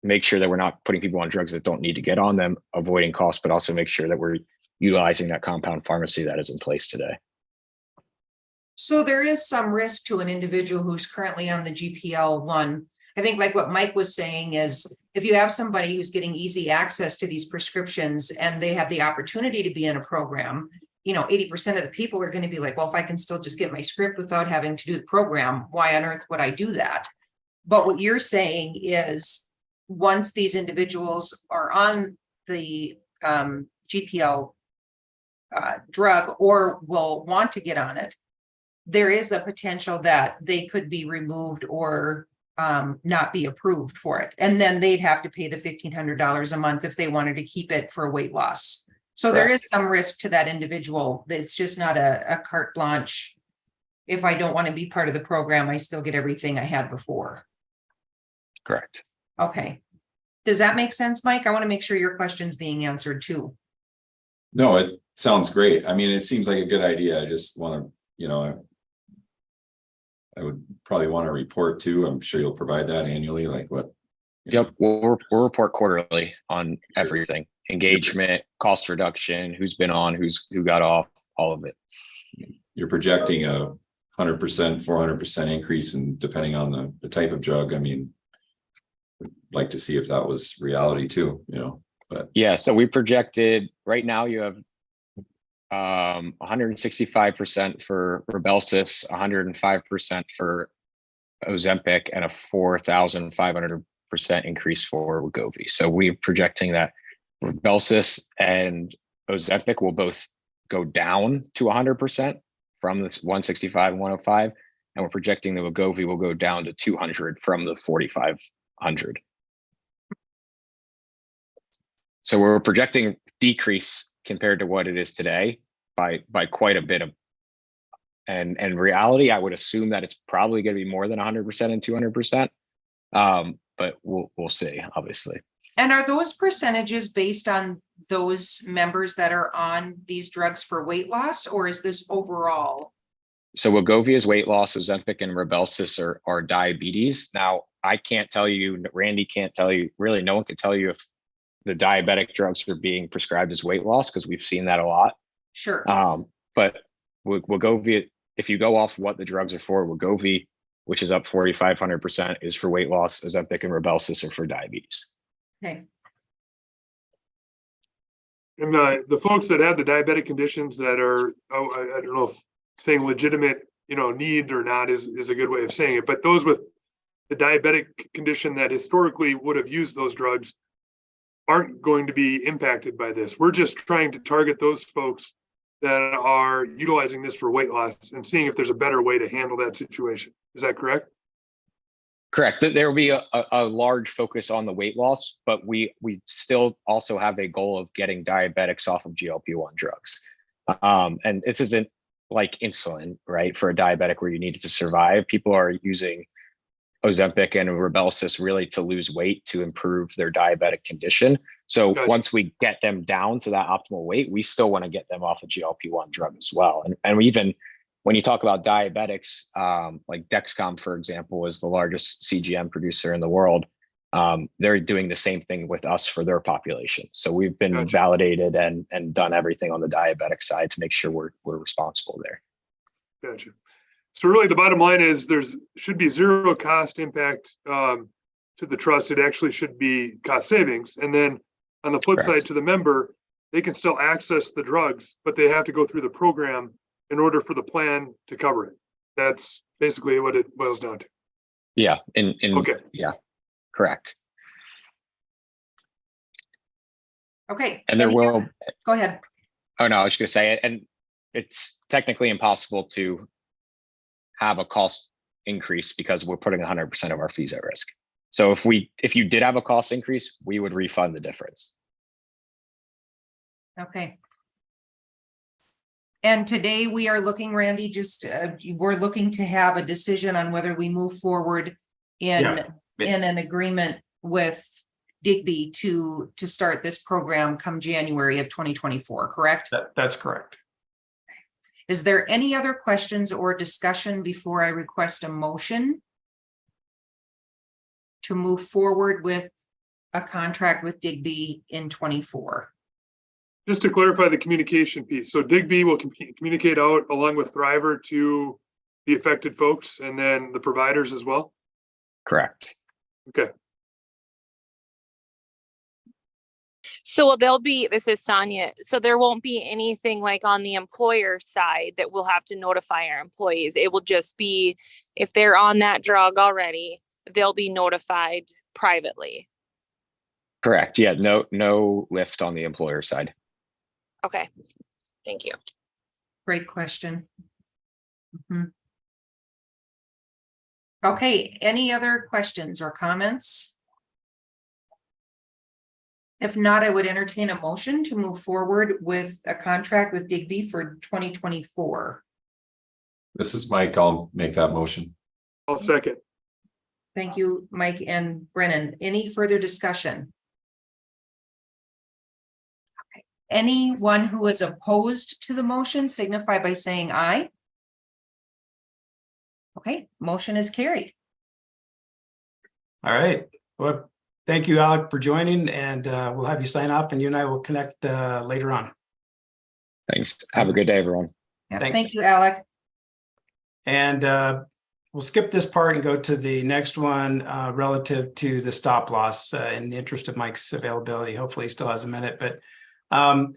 F: make sure that we're not putting people on drugs that don't need to get on them, avoiding costs, but also make sure that we're utilizing that compound pharmacy that is in place today.
B: So there is some risk to an individual who's currently on the GPL one. I think like what Mike was saying is, if you have somebody who's getting easy access to these prescriptions and they have the opportunity to be in a program, 80% of the people are going to be like, well, if I can still just get my script without having to do the program, why on earth would I do that? But what you're saying is, once these individuals are on the GPL drug or will want to get on it, there is a potential that they could be removed or not be approved for it. And then they'd have to pay the $1,500 a month if they wanted to keep it for weight loss. So there is some risk to that individual. It's just not a carte blanche. If I don't want to be part of the program, I still get everything I had before.
F: Correct.
B: Okay. Does that make sense, Mike? I want to make sure your question's being answered too.
H: No, it sounds great. I mean, it seems like a good idea. I just want to, I would probably want to report too. I'm sure you'll provide that annually, like what?
F: Yep, we'll report quarterly on everything: engagement, cost reduction, who's been on, who got off, all of it.
H: You're projecting 100%, 400% increase, and depending on the type of drug. I mean, we'd like to see if that was reality too, but
F: yeah. So we projected right now you have 165% for Rybelsus, 105% for Ozempic, and a 4,500% increase for Wegovy. So we're projecting that Rybelsus and Ozempic will both go down to 100% from this 165 and 105, and we're projecting the Wegovy will go down to 200 from the 4,500. So we're projecting decrease compared to what it is today by quite a bit of, and reality, I would assume that it's probably going to be more than 100% and 200%. But we'll see, obviously.
B: And are those percentages based on those members that are on these drugs for weight loss, or is this overall?
F: So Wegovy is weight loss, Ozempic and Rybelsus are diabetes. Now, I can't tell you, Randy can't tell you, really no one can tell you if the diabetic drugs are being prescribed as weight loss, because we've seen that a lot.
B: Sure.
F: But Wegovy, if you go off what the drugs are for, Wegovy, which is up 4,500%, is for weight loss. Ozempic and Rybelsus are for diabetes.
B: Okay.
I: And the folks that have the diabetic conditions that are, I don't know if saying legitimate, need or not is a good way of saying it, but those with the diabetic condition that historically would have used those drugs aren't going to be impacted by this. We're just trying to target those folks that are utilizing this for weight loss and seeing if there's a better way to handle that situation. Is that correct?
F: Correct. There will be a large focus on the weight loss, but we still also have a goal of getting diabetics off of GLP-1 drugs. And this isn't like insulin, right? For a diabetic where you need it to survive. People are using Ozempic and Rybelsus really to lose weight to improve their diabetic condition. So
I: Gotcha.
F: Once we get them down to that optimal weight, we still want to get them off a GLP-1 drug as well. And we even, when you talk about diabetics, like Dexcom, for example, is the largest CGM producer in the world. They're doing the same thing with us for their population. So we've been
I: Gotcha.
F: validated and done everything on the diabetic side to make sure we're responsible there.
I: Gotcha. So really the bottom line is should be zero cost impact to the trust. It actually should be cost savings. And then on the flip
F: Correct.
I: side, to the member, they can still access the drugs, but they have to go through the program in order for the plan to cover it. That's basically what it boils down to.
F: Yeah.
I: Okay.
F: Yeah. Correct.
B: Okay.
F: And there will.
B: Go ahead.
F: Oh no, I was going to say it, and it's technically impossible to have a cost increase because we're putting 100% of our fees at risk. So if you did have a cost increase, we would refund the difference.
B: Okay. And today we are looking, Randy, we're looking to have a decision on whether we move forward in an agreement with Digby to start this program come January of 2024, correct?
E: That's correct.
B: Is there any other questions or discussion before I request a motion to move forward with a contract with Digby in 24?
I: Just to clarify the communication piece, so Digby will communicate out along with Thriver to the affected folks and then the providers as well?
F: Correct.
I: Okay,
D: So this is Sonia. So there won't be anything like on the employer side that we'll have to notify our employees. It will just be, if they're on that drug already, they'll be notified privately.
F: Correct. Yeah, no lift on the employer side.
D: Okay, thank you.
B: Great question. Mhm. Okay, any other questions or comments? If not, I would entertain a motion to move forward with a contract with Digby for 2024.
H: This is Mike. I'll make that motion.
I: I'll second.
B: Thank you, Mike and Brennan. Any further discussion? Okay. Anyone who is opposed to the motion signify by saying aye. Okay, motion is carried.
E: All right. Well, thank you, Alec, for joining, and we'll have you sign off, and you and I will connect later on.
F: Thanks. Have a good day, everyone.
B: Yeah,
E: Thanks.
B: thank you, Alec.
E: And we'll skip this part and go to the next one relative to the stop loss in the interest of Mike's availability. Hopefully he still has a minute, but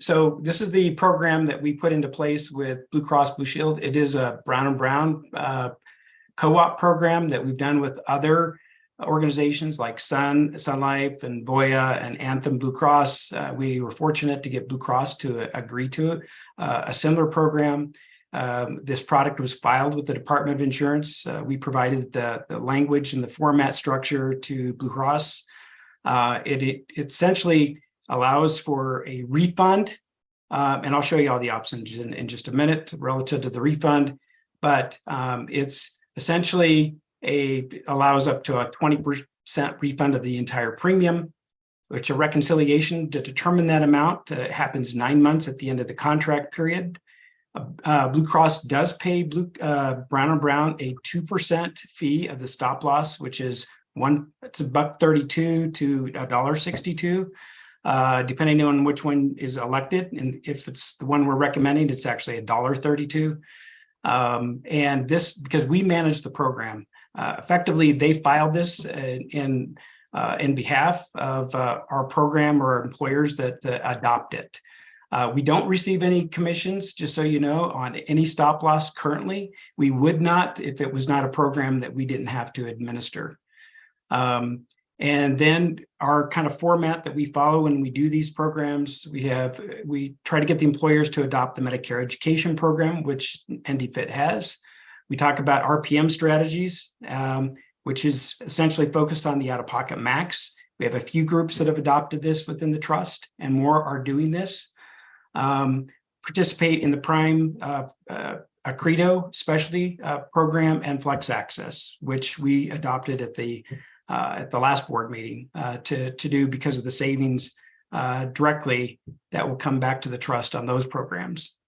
E: so this is the program that we put into place with Blue Cross Blue Shield. It is a Brown and Brown co-op program that we've done with other organizations like Sun Life and Boya and Anthem Blue Cross. We were fortunate to get Blue Cross to agree to a similar program. This product was filed with the Department of Insurance. We provided the language and the format structure to Blue Cross. It essentially allows for a refund, and I'll show you all the options in just a minute relative to the refund, but it's essentially allows up to a 20% refund of the entire premium, which a reconciliation to determine that amount happens 9 months at the end of the contract period. Blue Cross does pay Brown and Brown a 2% fee of the stop loss, which is it's $1.32 to $1.62, depending on which one is elected. And if it's the one we're recommending, it's actually $1.32. And this, because we manage the program, effectively they filed this in behalf of our program or employers that adopt it. We don't receive any commissions, just so you know, on any stop loss currently. We would not if it was not a program that we didn't have to administer. And then our kind of format that we follow when we do these programs, we try to get the employers to adopt the Medicare education program, which NDPHIT has. We talk about RPM strategies, which is essentially focused on the out-of-pocket max. We have a few groups that have adopted this within the trust, and more are doing this. Participate in the Prime Accredo specialty program and Flex Access, which we adopted at the last board meeting to do because of the savings directly that will come back to the trust on those programs.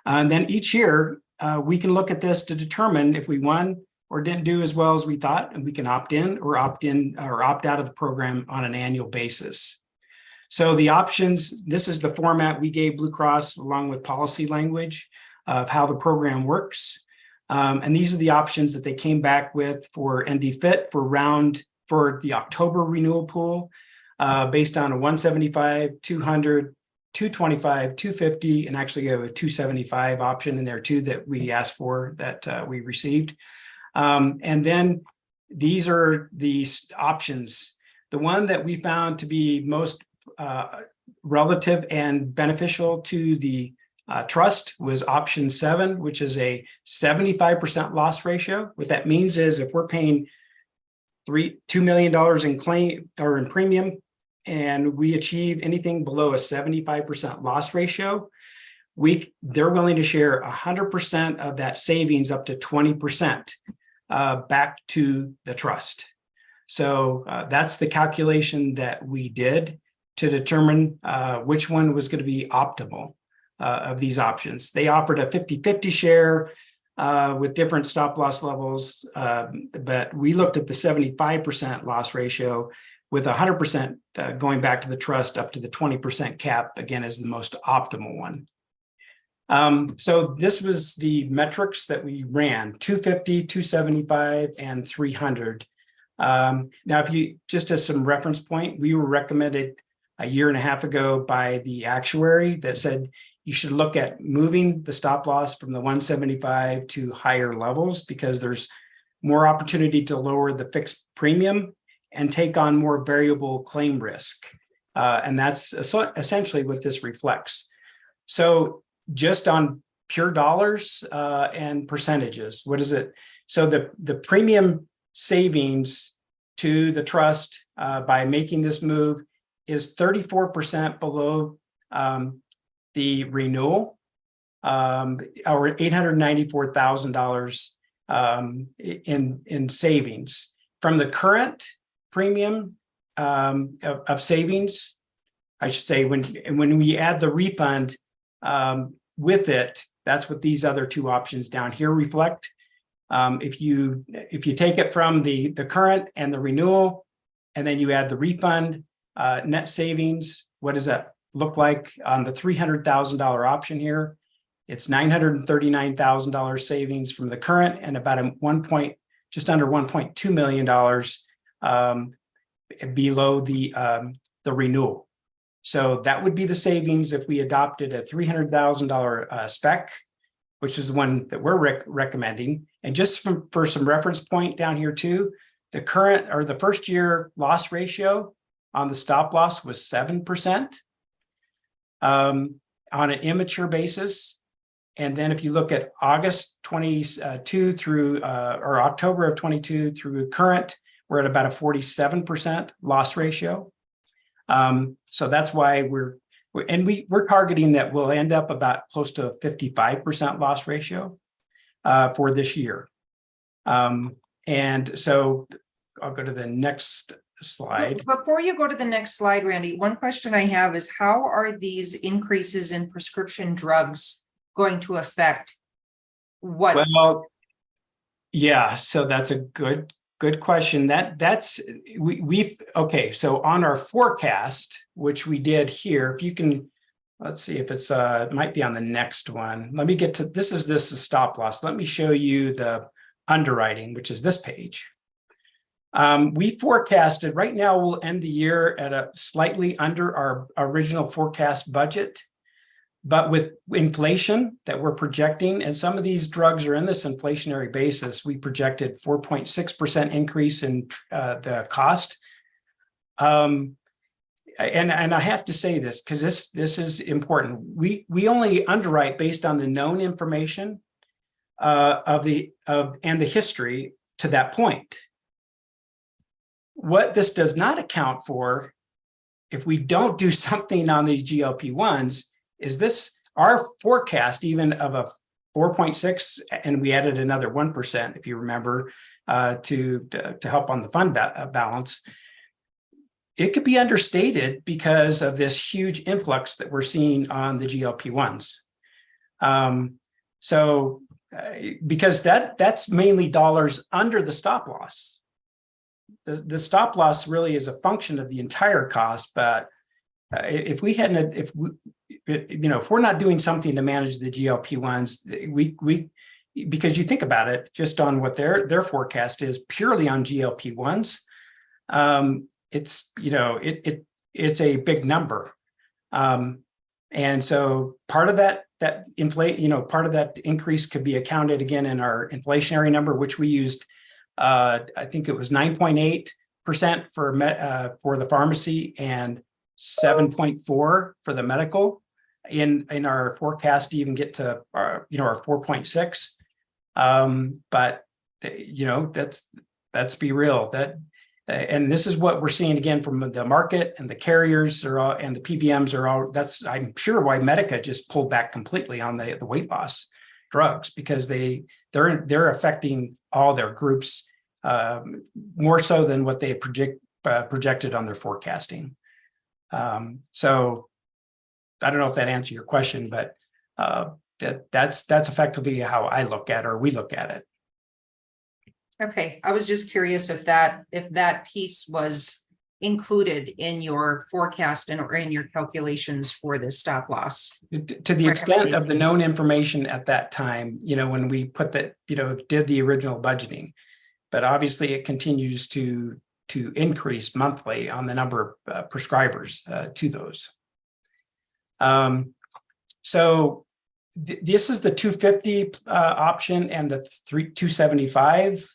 E: And then each year we can look at this to determine if we won or didn't do as well as we thought, and we can opt in or opt out of the program on an annual basis. So the options, this is the format we gave Blue Cross along with policy language of how the program works. And these are the options that they came back with for NDPHIT for the October renewal pool, based on a 175, 200, 225, 250, and actually you have a 275 option in there too that we asked for that we received. And then these are the options. The one that we found to be most relative and beneficial to the trust was option 7, which is a 75% loss ratio. What that means is if we're paying $2 million in claim or in premium, and we achieve anything below a 75% loss ratio, they're willing to share 100% of that savings up to 20% back to the trust. So that's the calculation that we did to determine which one was going to be optimal. of these options. They offered a 50-50 share with different stop loss levels, but we looked at the 75% loss ratio with 100% going back to the trust up to the 20% cap, again, is the most optimal one. So this was the metrics that we ran: 250, 275, and 300. Now, if you just as some reference point, we were recommended a year and a half ago by the actuary that said you should look at moving the stop loss from the 175 to higher levels because there's more opportunity to lower the fixed premium and take on more variable claim risk. And that's essentially what this reflects. So just on pure dollars and percentages, what is it? So the premium savings to the trust by making this move is 34% below the renewal, or $894,000 in savings from the current premium of savings. I should say when we add the refund with it, that's what these other two options down here reflect. If you take it from the current and the renewal, and then you add the refund, net savings, what does that look like on the $300,000 option here? It's $939,000 savings from the current and about just under $1.2 million below the renewal. So that would be the savings if we adopted a $300,000 spec, which is the one that we're recommending. And just for some reference point down here too, the current or the first year loss ratio on the stop loss was 7% on an immature basis. And then if you look at August 22 through or October of 22 through current, we're at about a 47% loss ratio. So that's why we're targeting that we'll end up about close to a 55% loss ratio for this year. And so I'll go to the next slide.
B: Before you go to the next slide, Randy, one question I have is how are these increases in prescription drugs going to affect what?
E: Well, yeah, so that's a good question. We've okay. So on our forecast, which we did here, if you can, let's see if it's it might be on the next one. Let me get to this is stop loss. Let me show you the underwriting, which is this page. We forecasted right now we'll end the year at a slightly under our original forecast budget. But with inflation that we're projecting, and some of these drugs are in this inflationary basis, we projected 4.6% increase in the cost. And I have to say this because this is important. We only underwrite based on the known information and the history to that point. What this does not account for, if we don't do something on these GLP-1s, is this our forecast even of a 4.6, and we added another 1%, if you remember, to help on the fund balance. It could be understated because of this huge influx that we're seeing on the GLP-1s. Because that's mainly dollars under the stop loss. The stop loss really is a function of the entire cost, but if we're not doing something to manage the GLP-1s, because you think about it, just on what their forecast is purely on GLP-1s, it's a big number, and so part of that part of that increase could be accounted again in our inflationary number, which we used. I think it was 9.8% for the pharmacy and 7.4 for the medical in our forecast to even get to our 4.6. But that's be real and this is what we're seeing again from the market, and the carriers and the PBMs are all. That's I'm sure why Medica just pulled back completely on the weight loss drugs, because they're affecting all their groups more so than what they projected on their forecasting. So I don't know if that answered your question, but That's effectively how I look at, or we look at it.
B: Okay, I was just curious if that piece was included in your forecast and or in your calculations for the stop loss.
E: To the extent of the known information at that time, when we put that, did the original budgeting. But obviously it continues to increase monthly on the number of prescribers to those. So this is the 250 option and the 275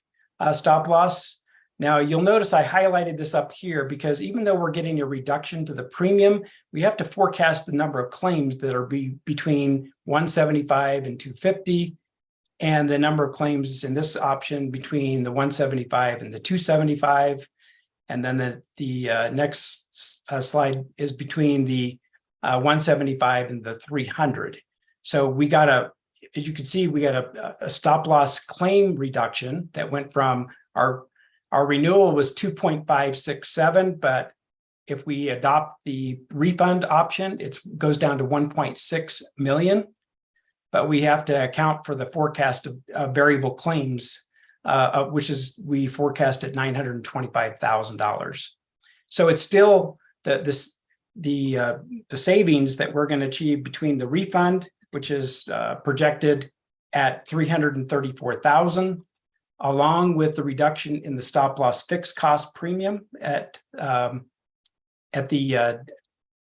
E: stop loss. Now you'll notice I highlighted this up here because even though we're getting a reduction to the premium, we have to forecast the number of claims that are between 175 and 250, and the number of claims in this option between the 175 and the 275. And then the next slide is between the 175 and the 300. So we got as you can see, we got a stop loss claim reduction that went from our renewal was 2.567, but if we adopt the refund option, it goes down to 1.6 million. But we have to account for the forecast of variable claims, which is we forecast at $925,000. So it's still the savings that we're going to achieve between the refund, which is projected at $334,000, along with the reduction in the stop loss fixed cost premium at the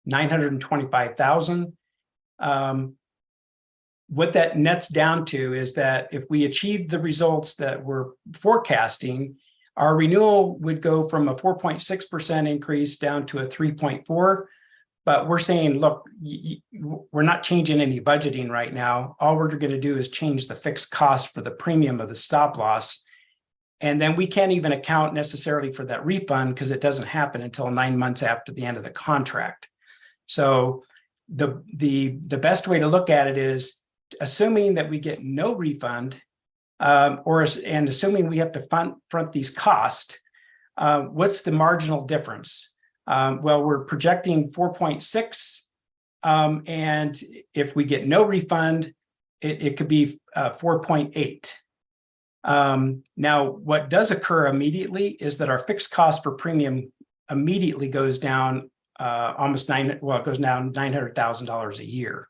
E: $925,000. What that nets down to is that if we achieve the results that we're forecasting, our renewal would go from a 4.6% increase down to a 3.4%. But we're saying, look, we're not changing any budgeting right now. All we're going to do is change the fixed cost for the premium of the stop loss. And then we can't even account necessarily for that refund because it doesn't happen until 9 months after the end of the contract. So the best way to look at it is assuming that we get no refund, and assuming we have to front these costs, what's the marginal difference? Well, we're projecting 4.6, and if we get no refund, it could be 4.8. Now, what does occur immediately is that our fixed cost for premium immediately goes down it goes down $900,000 a year.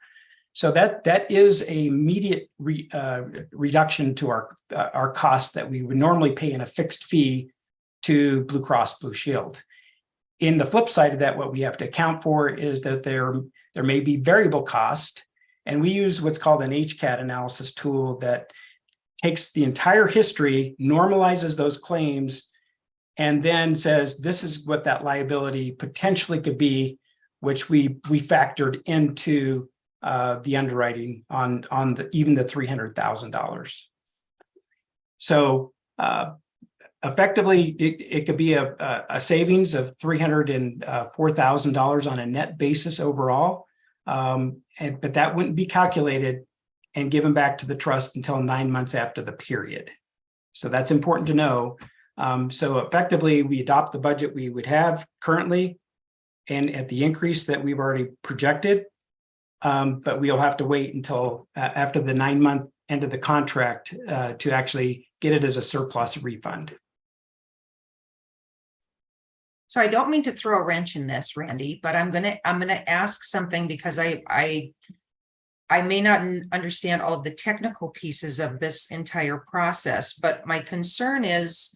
E: So that is a immediate reduction to our costs that we would normally pay in a fixed fee to Blue Cross Blue Shield. In the flip side of that, what we have to account for is that there may be variable cost, and we use what's called an HCAT analysis tool that takes the entire history, normalizes those claims, and then says this is what that liability potentially could be, which we factored into the underwriting on even the $300,000. So effectively, it could be a savings of $304,000 on a net basis overall, but that wouldn't be calculated and given back to the trust until 9 months after the period. So that's important to know. So effectively, we adopt the budget we would have currently and at the increase that we've already projected, but we'll have to wait until after the 9 month end of the contract to actually get it as a surplus refund.
B: So I don't mean to throw a wrench in this, Randy, but I'm gonna ask something because I may not understand all of the technical pieces of this entire process, but my concern is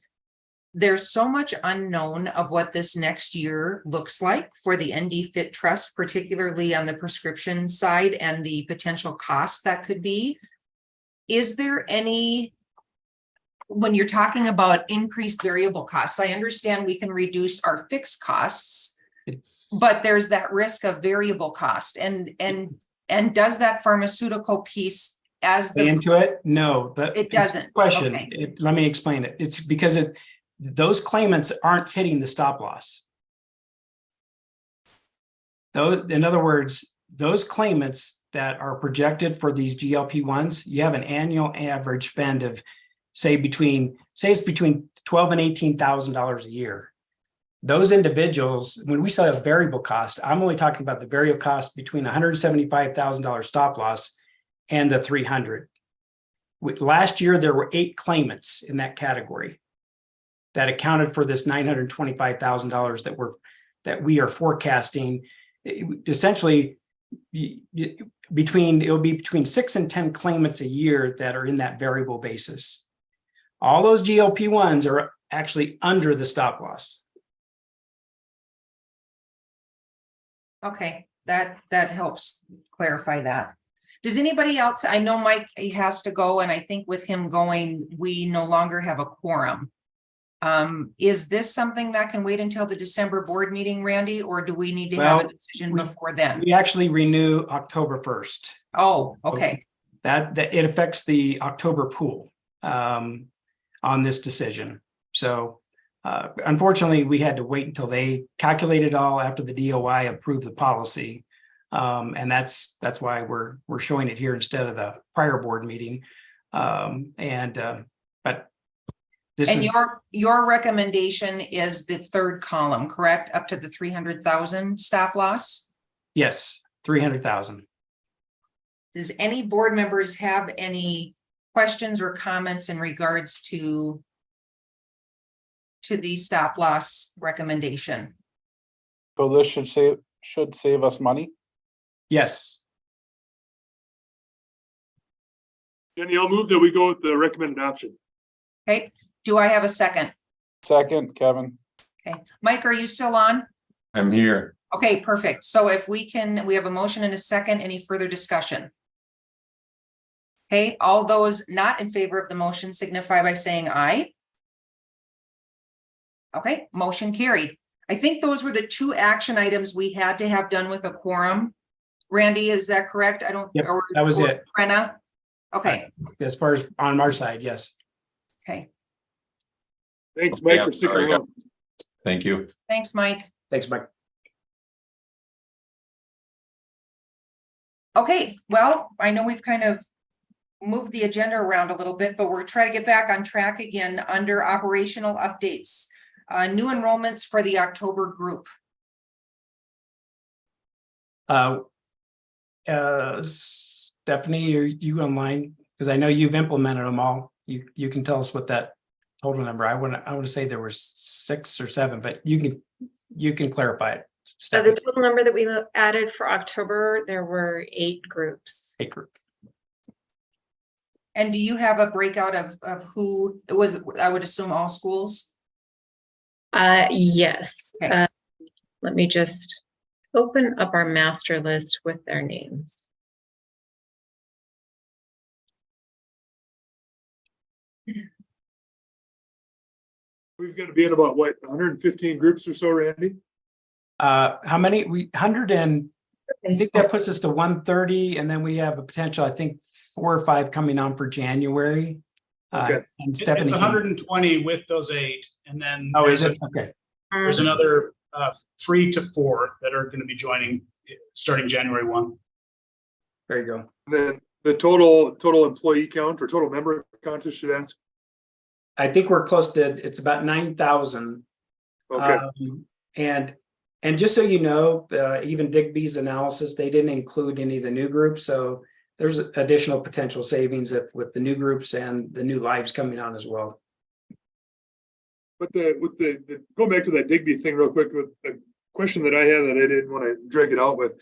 B: there's so much unknown of what this next year looks like for the NDPHIT trust, particularly on the prescription side and the potential costs that could be. Is there any, when you're talking about increased variable costs, I understand we can reduce our fixed costs, but there's that risk of variable cost. And does that pharmaceutical piece as the
E: into it? No, but
B: it doesn't.
E: Question.
B: Okay.
E: Let me explain it. It's because those claimants aren't hitting the stop loss. In other words, those claimants that are projected for these GLP-1s, you have an annual average spend of say it's between $12,000 and $18,000 a year. Those individuals, when we say a variable cost, I'm only talking about the variable cost between $175,000 stop loss and the 300. Last year, there were 8 claimants in that category that accounted for this $925,000 that we are forecasting. Essentially, it'll be between 6 and 10 claimants a year that are in that variable basis. All those GLP-1s are actually under the stop loss.
B: Okay, that helps clarify that. Does anybody else, I know Mike has to go, and I think with him going, we no longer have a quorum. Is this something that can wait until the December board meeting, Randy, or do we need to have a decision before then?
E: We actually renew October 1st.
B: Oh, okay.
E: That it affects the October pool on this decision. So unfortunately, we had to wait until they calculated all after the DOI approved the policy. And that's why we're showing it here instead of the prior board meeting. But this
B: And
E: is
B: your recommendation is the third column, correct? Up to the 300,000 stop loss?
E: yes, 300,000.
B: Does any board members have any questions or comments in regards to the stop loss recommendation?
C: So this should save us money.
E: Yes.
I: Jenny, I'll move that we go with the recommended option.
B: Okay, do I have a second?
C: Second, Kevin.
B: Okay, Mike, are you still on?
H: I'm here.
B: Okay, perfect. So if we have a motion and a second, any further discussion? Okay, all those not in favor of the motion signify by saying aye. Okay, motion carried. I think those were the 2 action items we had to have done with a quorum. Randy, is that correct? I don't.
E: Yep, that was it.
B: Brenna? Okay,
E: As far as on our side, yes.
B: okay.
I: Thanks, Mike,
H: Yeah,
I: for sticking
H: sorry.
I: around.
H: Thank you.
B: Thanks, Mike.
E: Thanks, Mike.
B: Okay, well, I know we've kind of moved the agenda around a little bit, but we're trying to get back on track again under operational updates. New enrollments for the October group.
E: Stephanie, are you online? Because I know you've implemented them all. You can tell us what that total number. I want to say there were 6 or 7, but you can clarify it.
J: So the total number that we added for October, there were 8 groups.
E: 8 group.
B: And do you have a breakout of who it was? I would assume all schools.
J: Yes.
B: Okay.
J: Let me just open up our master list with their names.
I: We've got to be in about what, 115 groups or so, Randy?
E: How many? 100 and I think that puts us to 130, and then we have a potential, I think 4 or 5 coming on for January.
I: Okay.
E: And Stephanie.
K: It's 120 with those 8, and then
E: Oh, is
K: there's
E: it? Okay.
K: there's another 3 to 4 that are going to be joining starting January 1.
E: There you go.
I: And then the total employee count or total member count, I should ask.
E: I think we're close to, it's about 9,000.
I: Okay.
E: And just so you know, even Digby's analysis, they didn't include any of the new groups. So there's additional potential savings with the new groups and the new lives coming on as well.
I: But going back to that Digby thing real quick, with a question that I had that I didn't want to drag it out with,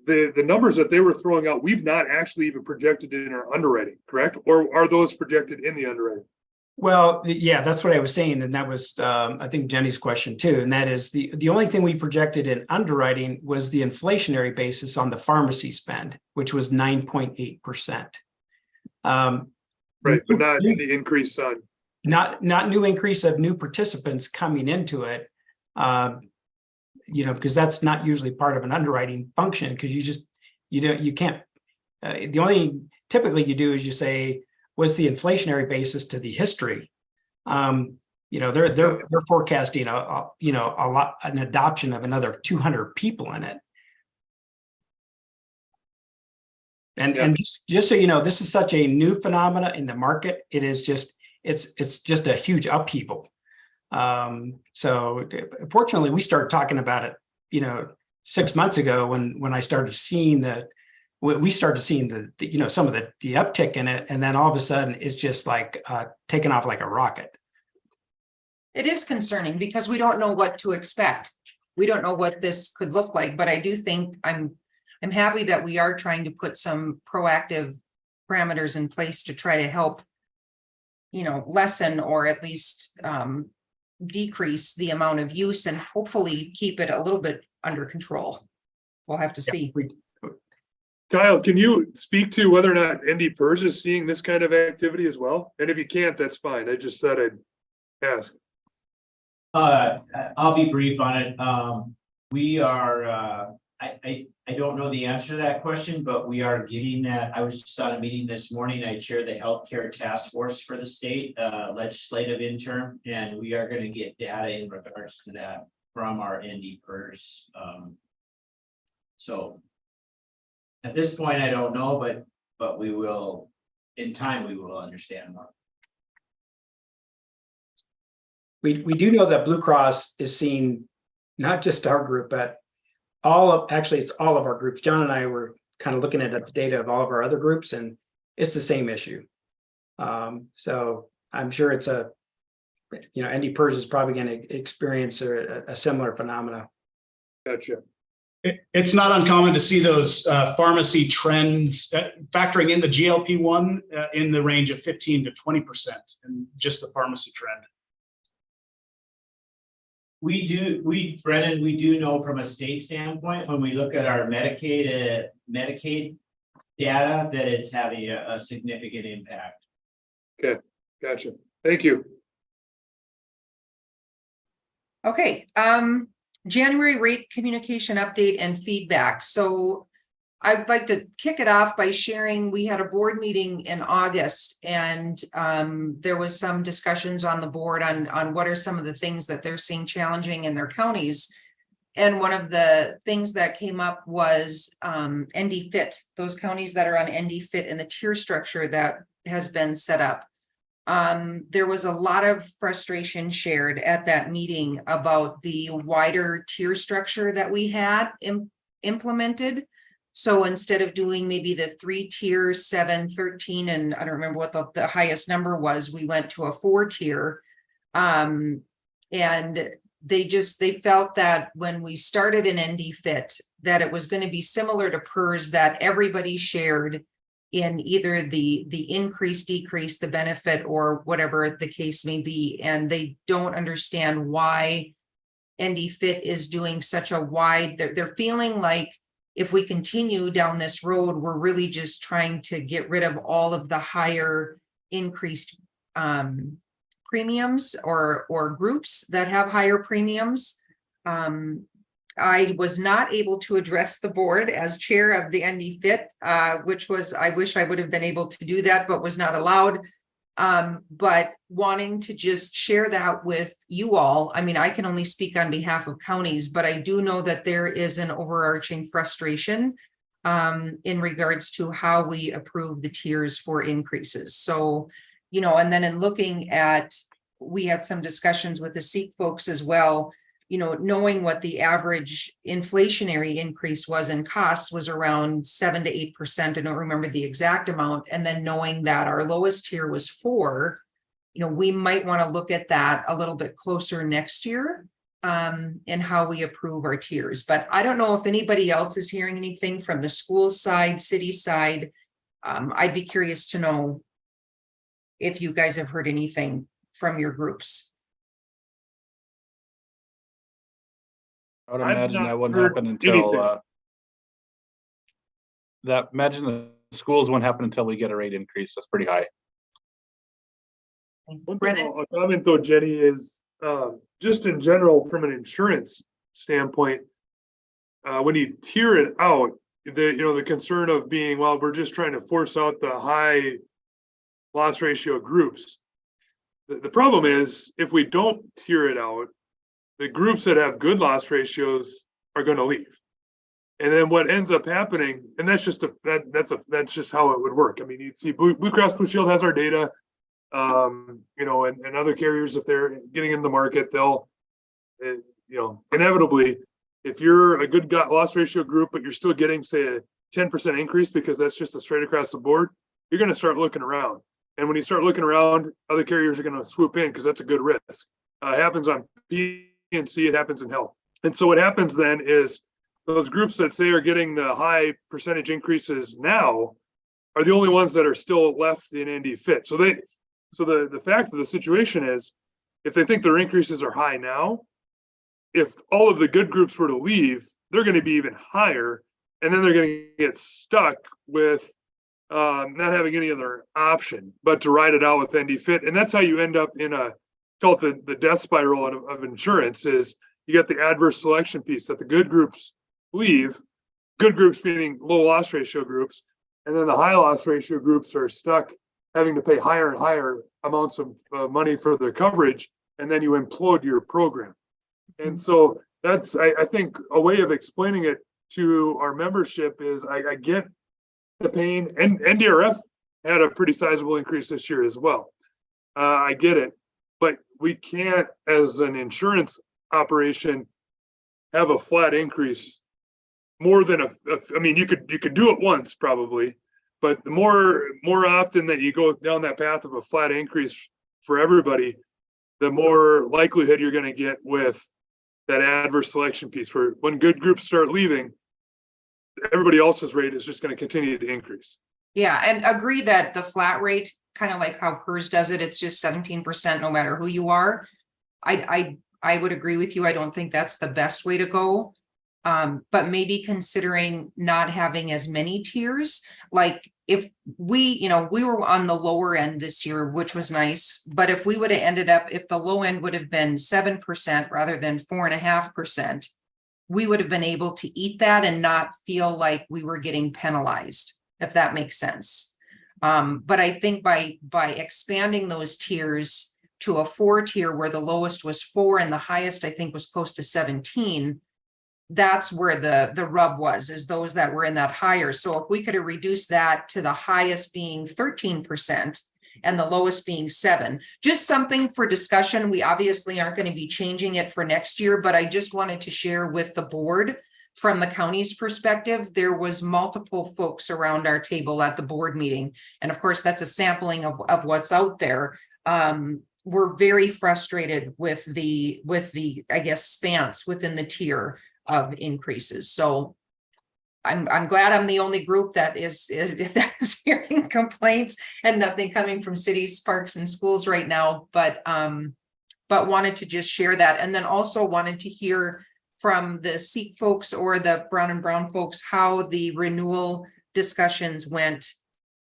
I: the numbers that they were throwing out, we've not actually even projected in our underwriting, correct? Or are those projected in the underwriting?
E: Well, yeah, that's what I was saying. And that was, I think, Jenny's question too. And that is the only thing we projected in underwriting was the inflationary basis on the pharmacy spend, which was 9.8%.
I: Right, but not the increase on.
E: Not new increase of new participants coming into it. Because that's not usually part of an underwriting function, because you can't, the only typically you do is you say, what's the inflationary basis to the history? They're forecasting an adoption of another 200 people in it. And just so you know, this is such a new phenomena in the market. It is just, it's just a huge upheaval. So fortunately we started talking about it, 6 months ago when I started seeing the we started seeing some of the uptick in it, and then all of a sudden it's just like taking off like a rocket.
B: It is concerning because we don't know what to expect. We don't know what this could look like, but I do think I'm happy that we are trying to put some proactive parameters in place to try to help, lessen or at least decrease the amount of use and hopefully keep it a little bit under control. We'll have to see.
I: Kyle, can you speak to whether or not NDPHIT is seeing this kind of activity as well? And if you can't, that's fine. I just thought I'd ask.
G: I'll be brief on it. We are, I don't know the answer to that question, but we are getting that. I was just on a meeting this morning. I chair the healthcare task force for the state, legislative intern, and we are going to get data in regards to that from our NDPHIT. So at this point, I don't know, but we will, in time, we will understand more.
E: We do know that Blue Cross is seeing not just our group, but it's all of our groups. John and I were kind of looking at the data of all of our other groups, and it's the same issue. So I'm sure it's NDPHIT is probably going to experience a similar phenomena.
I: Gotcha.
K: It's not uncommon to see those pharmacy trends factoring in the GLP-1 in the range of 15 to 20%, and just the pharmacy trend.
G: Brennan, we do know from a state standpoint, when we look at our Medicaid data, that it's having a significant impact.
I: Okay, gotcha. Thank you.
B: Okay, January rate communication update and feedback. So I'd like to kick it off by sharing, we had a board meeting in August, and there was some discussions on the board on what are some of the things that they're seeing challenging in their counties. And one of the things that came up was NDPHIT, those counties that are on NDPHIT and the tier structure that has been set up. There was a lot of frustration shared at that meeting about the wider tier structure that we had implemented. So instead of doing maybe the 3 tiers, 7, 13, and I don't remember what the highest number was, we went to a 4 tier. And they felt that when we started in NDPHIT, that it was going to be similar to PERS, that everybody shared in either the increase, decrease, the benefit, or whatever the case may be. And they don't understand why NDPHIT is doing such a wide, they're feeling like if we continue down this road, we're really just trying to get rid of all of the higher increased premiums or groups that have higher premiums. I was not able to address the board as chair of the NDPHIT, which was, I wish I would have been able to do that, but was not allowed. But wanting to just share that with you all. I mean, I can only speak on behalf of counties, but I do know that there is an overarching frustration in regards to how we approve the tiers for increases. So, and then in looking at, we had some discussions with the SEEK folks as well, knowing what the average inflationary increase was in costs was around 7 to 8%. I don't remember the exact amount. And then knowing that our lowest tier was 4, we might want to look at that a little bit closer next year in how we approve our tiers. But I don't know if anybody else is hearing anything from the school side, city side. I'd be curious to know if you guys have heard anything from your groups.
C: I would
I: I've
C: imagine
I: not
C: that wouldn't
I: heard
C: happen until imagine the schools won't happen until we get a rate increase. That's pretty high.
I: One thing I'll comment though, Jenny, is just in general from an insurance standpoint, when you tier it out, the concern of being, well, we're just trying to force out the high loss ratio groups. The problem is if we don't tier it out, the groups that have good loss ratios are going to leave. And then what ends up happening, and that's just how it would work. I mean, you'd see Blue Cross Blue Shield has our data, and other carriers, if they're getting in the market, they'll, inevitably, if you're a good loss ratio group, but you're still getting, say, 10% increase because that's just a straight across the board, you're going to start looking around. And when you start looking around, other carriers are going to swoop in because that's a good risk. It happens on P&C, it happens in health. And so what happens then is those groups that say are getting the high percentage increases now are the only ones that are still left in NDPHIT. So the fact of the situation is, if they think their increases are high now, if all of the good groups were to leave, they're going to be even higher. And then they're going to get stuck with not having any other option but to ride it out with NDPHIT. And that's how you end up in a, call it the death spiral of insurance, is you got the adverse selection piece that the good groups leave, good groups meaning low loss ratio groups, and then the high loss ratio groups are stuck having to pay higher and higher amounts of money for their coverage, and then you implode your program. And so that's, I think, a way of explaining it to our membership is I get the pain, and NDRF had a pretty sizable increase this year as well. I get it, but we can't, as an insurance operation, have a flat increase more than I mean, you could do it once probably, but the more often that you go down that path of a flat increase for everybody, the more likelihood you're going to get with that adverse selection piece, where when good groups start leaving, everybody else's rate is just going to continue to increase.
B: Yeah, and agree that the flat rate, kind of like how PERS does it, it's just 17% no matter who you are. I would agree with you. I don't think that's the best way to go. But maybe considering not having as many tiers, like if we were on the lower end this year, which was nice, but if we would have ended up, if the low end would have been 7% rather than 4.5%, we would have been able to eat that and not feel like we were getting penalized, if that makes sense. But I think by expanding those tiers to a 4-tier where the lowest was 4 and the highest I think was close to 17, that's where the rub was, is those that were in that higher. So if we could have reduced that to the highest being 13% and the lowest being 7, just something for discussion. We obviously aren't going to be changing it for next year, but I just wanted to share with the board from the county's perspective. There was multiple folks around our table at the board meeting. And of course, that's a sampling of what's out there. We're very frustrated with the, I guess, spans within the tier of increases. So I'm glad I'm the only group that is hearing complaints and nothing coming from cities, parks, and schools right now, but wanted to just share that. And then also wanted to hear from the SEEK folks or the Brown and Brown folks how the renewal discussions went,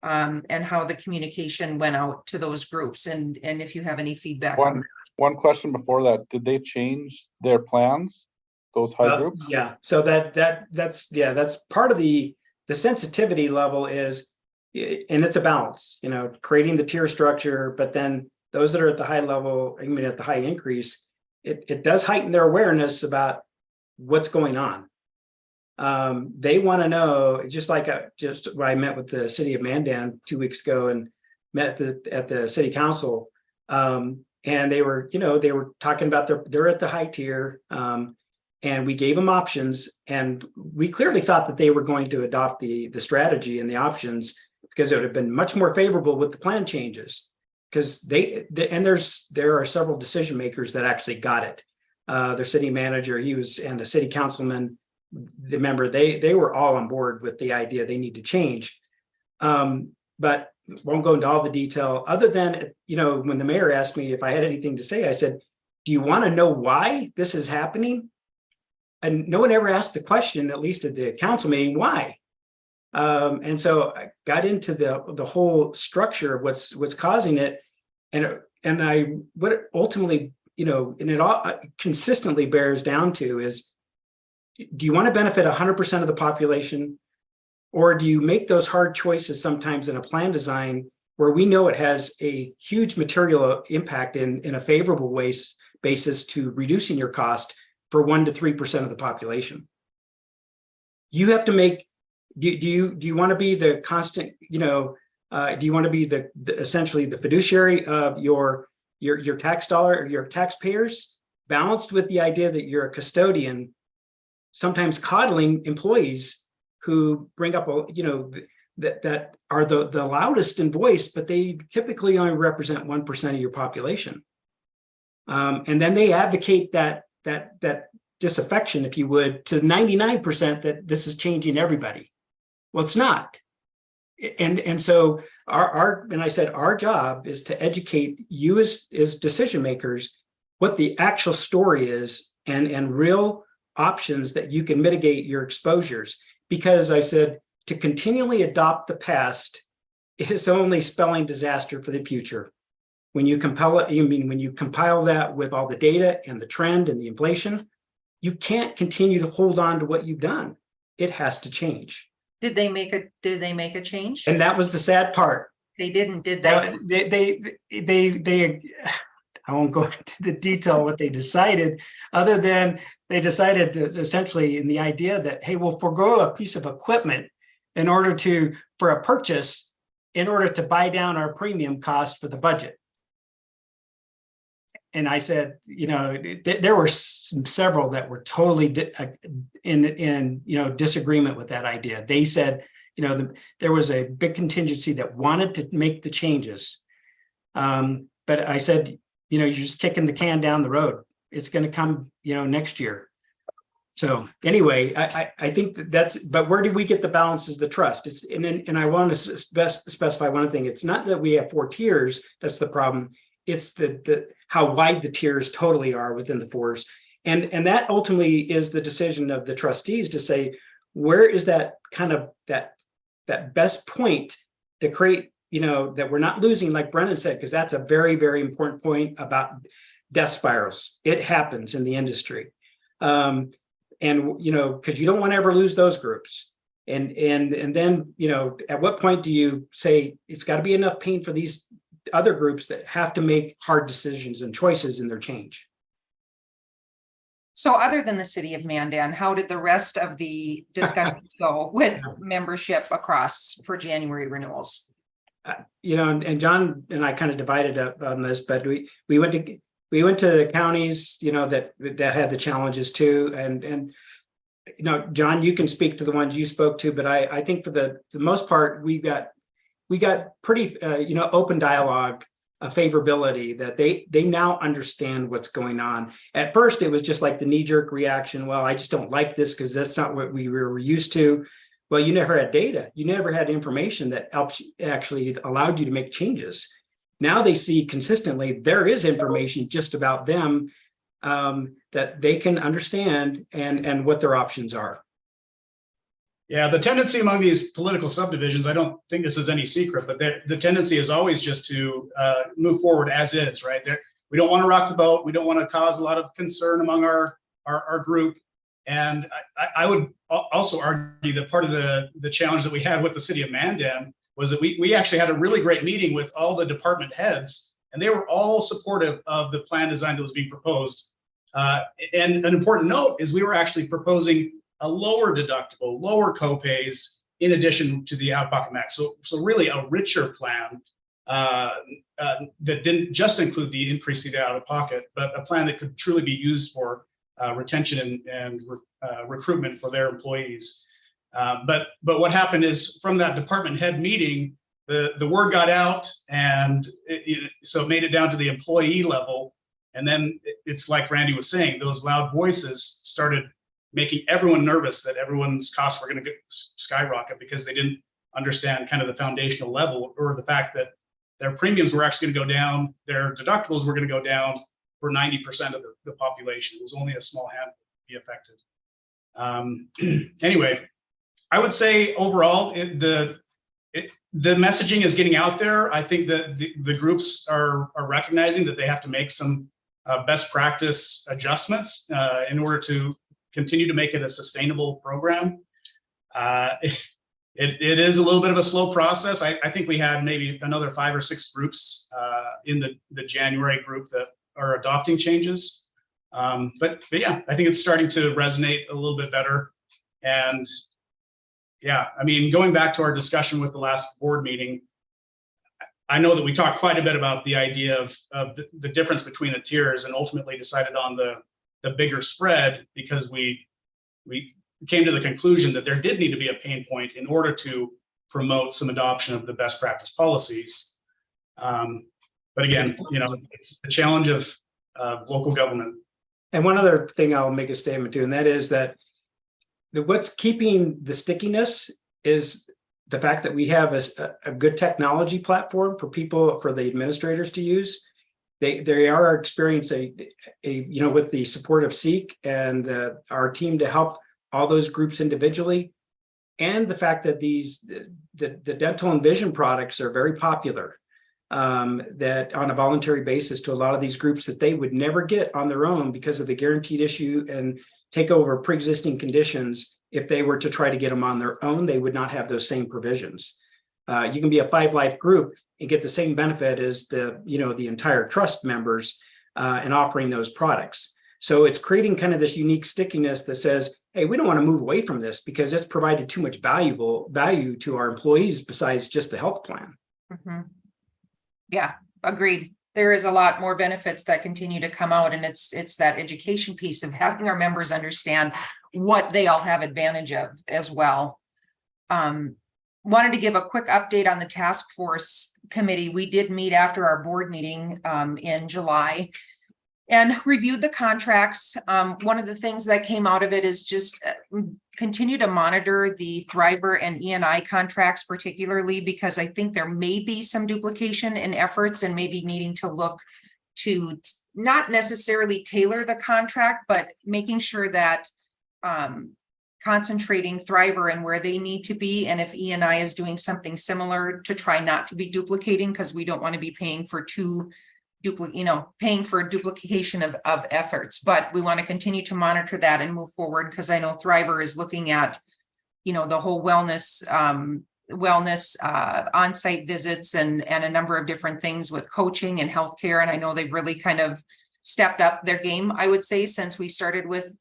B: and how the communication went out to those groups, and if you have any feedback.
C: One question before that, did they change their plans, those high groups?
E: Yeah, so that's part of the sensitivity level is, and it's a balance, creating the tier structure, but then those that are at the high level, I mean, at the high increase, it does heighten their awareness about what's going on. They want to know, just like when I met with the city of Mandan 2 weeks ago and met at the city council, and they were talking about they're at the high tier, and we gave them options, and we clearly thought that they were going to adopt the strategy and the options because it would have been much more favorable with the plan changes, because there are several decision makers that actually got it. Their city manager, and a city councilman, the member, they were all on board with the idea they need to change. But won't go into all the detail other than, when the mayor asked me if I had anything to say, I said, do you want to know why this is happening? And no one ever asked the question, at least at the council meeting, why? And so I got into the whole structure of what's causing it. And what it ultimately, and it all consistently bears down to is, do you want to benefit 100% of the population, or do you make those hard choices sometimes in a plan design where we know it has a huge material impact in a favorable basis to reducing your cost for 1 to 3% of the population? You have to make, do you want to be the constant, do you want to be the essentially the fiduciary of your tax dollar or your taxpayers, balanced with the idea that you're a custodian, sometimes coddling employees who bring up, that are the loudest in voice, but they typically only represent 1% of your population. And then they advocate that disaffection, if you would, to 99% that this is changing everybody. Well, it's not. And so our job is to educate you as decision makers what the actual story is and real options that you can mitigate your exposures. Because I said to continually adopt the past is only spelling disaster for the future. When you compile that with all the data and the trend and the inflation, you can't continue to hold on to what you've done. It has to change.
B: Did they make a change?
E: And that was the sad part.
B: They didn't, did they?
E: They I won't go into the detail what they decided, other than they decided to essentially in the idea that, hey, we'll forego a piece of equipment for a purchase in order to buy down our premium cost for the budget. And I said, there were several that were totally in disagreement with that idea. They said, there was a big contingency that wanted to make the changes. But I said, you're just kicking the can down the road. It's going to come, next year. So anyway, I think but where do we get the balance is the trust. And I want to specify one thing. It's not that we have 4 tiers. That's the problem. It's how wide the tiers totally are within the 4s. And that ultimately is the decision of the trustees to say, where is that kind of that best point to create, that we're not losing, like Brennan said, because that's a very, very important point about death spirals. It happens in the industry. And, because you don't want to ever lose those groups. And then, at what point do you say it's got to be enough pain for these other groups that have to make hard decisions and choices in their change?
B: So other than the city of Mandan, how did the rest of the discussions go with membership across for January renewals?
E: And John and I kind of divided up on this, but we went to the counties, that had the challenges too. And John, you can speak to the ones you spoke to, but I think for the most part, we got pretty, open dialogue, favorability that they now understand what's going on. At first, it was just like the knee-jerk reaction. Well, I just don't like this because that's not what we were used to. Well, you never had data. You never had information that actually allowed you to make changes. Now they see consistently there is information just about them that they can understand and what their options are.
K: Yeah, the tendency among these political subdivisions, I don't think this is any secret, but the tendency is always just to move forward as is, right? We don't want to rock the boat. We don't want to cause a lot of concern among our group. And I would also argue that part of the challenge that we had with the city of Mandan was that we actually had a really great meeting with all the department heads, and they were all supportive of the plan design that was being proposed. And an important note is we were actually proposing a lower deductible, lower copays, in addition to the out-of-pocket max. So really a richer plan that didn't just include the increase of the out-of-pocket, but a plan that could truly be used for retention and recruitment for their employees. But what happened is from that department head meeting, the word got out, and so it made it down to the employee level. And then it's like Randy was saying, those loud voices started making everyone nervous that everyone's costs were going to skyrocket because they didn't understand kind of the foundational level, or the fact that their premiums were actually going to go down, their deductibles were going to go down for 90% of the population. It was only a small handful to be affected. Anyway, I would say overall, the messaging is getting out there. I think that the groups are recognizing that they have to make some best practice adjustments in order to continue to make it a sustainable program. It is a little bit of a slow process. I think we had maybe another 5 or 6 groups in the January group that are adopting changes. But yeah, I think it's starting to resonate a little bit better. And yeah, I mean, going back to our discussion with the last board meeting, I know that we talked quite a bit about the idea of the difference between the tiers, and ultimately decided on the bigger spread because we came to the conclusion that there did need to be a pain point in order to promote some adoption of the best practice policies. But again, it's the challenge of local government.
E: And one other thing I'll make a statement to, and that is that what's keeping the stickiness is the fact that we have a good technology platform for people, for the administrators to use. They are experiencing with the support of SEEK and our team to help all those groups individually, and the fact that the dental and vision products are very popular, that on a voluntary basis to a lot of these groups that they would never get on their own because of the guaranteed issue and take over pre-existing conditions. If they were to try to get them on their own, they would not have those same provisions. You can be a 5-life group and get the same benefit as the entire trust members and offering those products. So it's creating kind of this unique stickiness that says, hey, we don't want to move away from this because it's provided too much value to our employees besides just the health plan.
B: Mm-hmm. Yeah, agreed. There is a lot more benefits that continue to come out, and it's that education piece of having our members understand what they all have advantage of as well. Wanted to give a quick update on the task force committee. We did meet after our board meeting in July and reviewed the contracts. One of the things that came out of it is just continue to monitor the Thriver and E&I contracts, particularly because I think there may be some duplication in efforts and maybe needing to look to not necessarily tailor the contract, but making sure that concentrating Thriver and where they need to be. And if E&I is doing something similar, to try not to be duplicating, because we don't want to be paying for duplication of efforts. But we want to continue to monitor that and move forward, because I know Thriver is looking at, the whole wellness on-site visits and a number of different things with coaching and healthcare. And I know they've really kind of stepped up their game, I would say, since we started with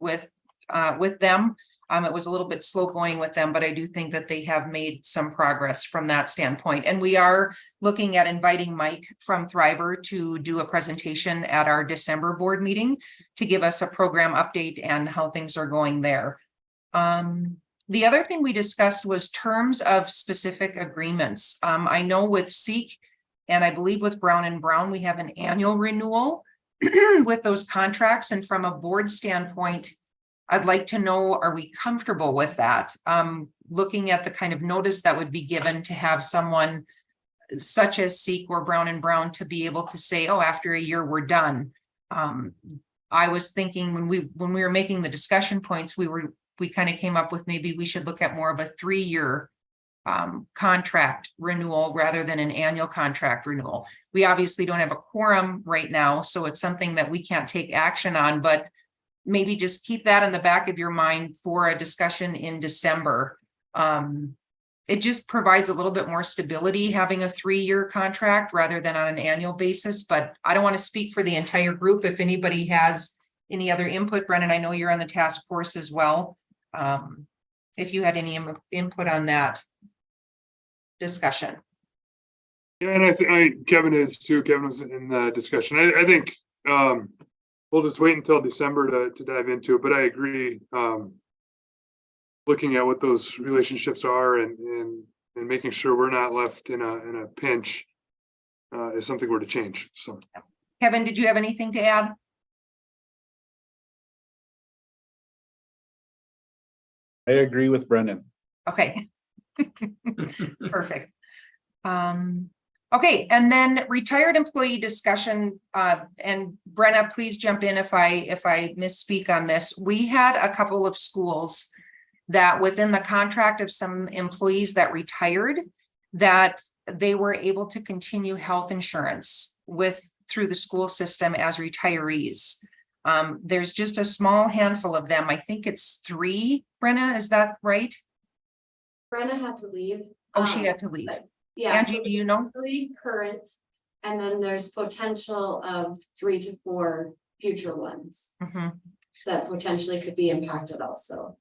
B: them. It was a little bit slow going with them, but I do think that they have made some progress from that standpoint. And we are looking at inviting Mike from Thriver to do a presentation at our December board meeting to give us a program update and how things are going there. The other thing we discussed was terms of specific agreements. I know with SEEK, and I believe with Brown and Brown, we have an annual renewal with those contracts. And from a board standpoint, I'd like to know, are we comfortable with that? Looking at the kind of notice that would be given to have someone such as SEEK or Brown and Brown to be able to say, oh, after a year, we're done. I was thinking when we were making the discussion points, we kind of came up with maybe we should look at more of a 3-year contract renewal rather than an annual contract renewal. We obviously don't have a quorum right now, so it's something that we can't take action on, but maybe just keep that in the back of your mind for a discussion in December. It just provides a little bit more stability having a 3-year contract rather than on an annual basis. But I don't want to speak for the entire group. If anybody has any other input, Brennan, I know you're on the task force as well. If you had any input on that discussion.
I: Yeah, and Kevin is too. Kevin was in the discussion. I think we'll just wait until December to dive into it, but I agree. Looking at what those relationships are and making sure we're not left in a pinch is something we're to change. So,
B: Kevin, did you have anything to add?
C: I agree with Brendan.
B: Okay. Perfect. Okay, and then retired employee discussion, and Brenna, please jump in if I misspeak on this. We had a couple of schools that within the contract of some employees that retired, that they were able to continue health insurance through the school system as retirees. There's just a small handful of them. I think it's 3, Brenna, is that right?
L: Brenna had to leave.
B: Oh, she had to leave.
L: Yeah.
B: Angie,
L: So
B: do you know?
L: 3 current, and then there's potential of 3 to 4 future ones that potentially could be impacted also.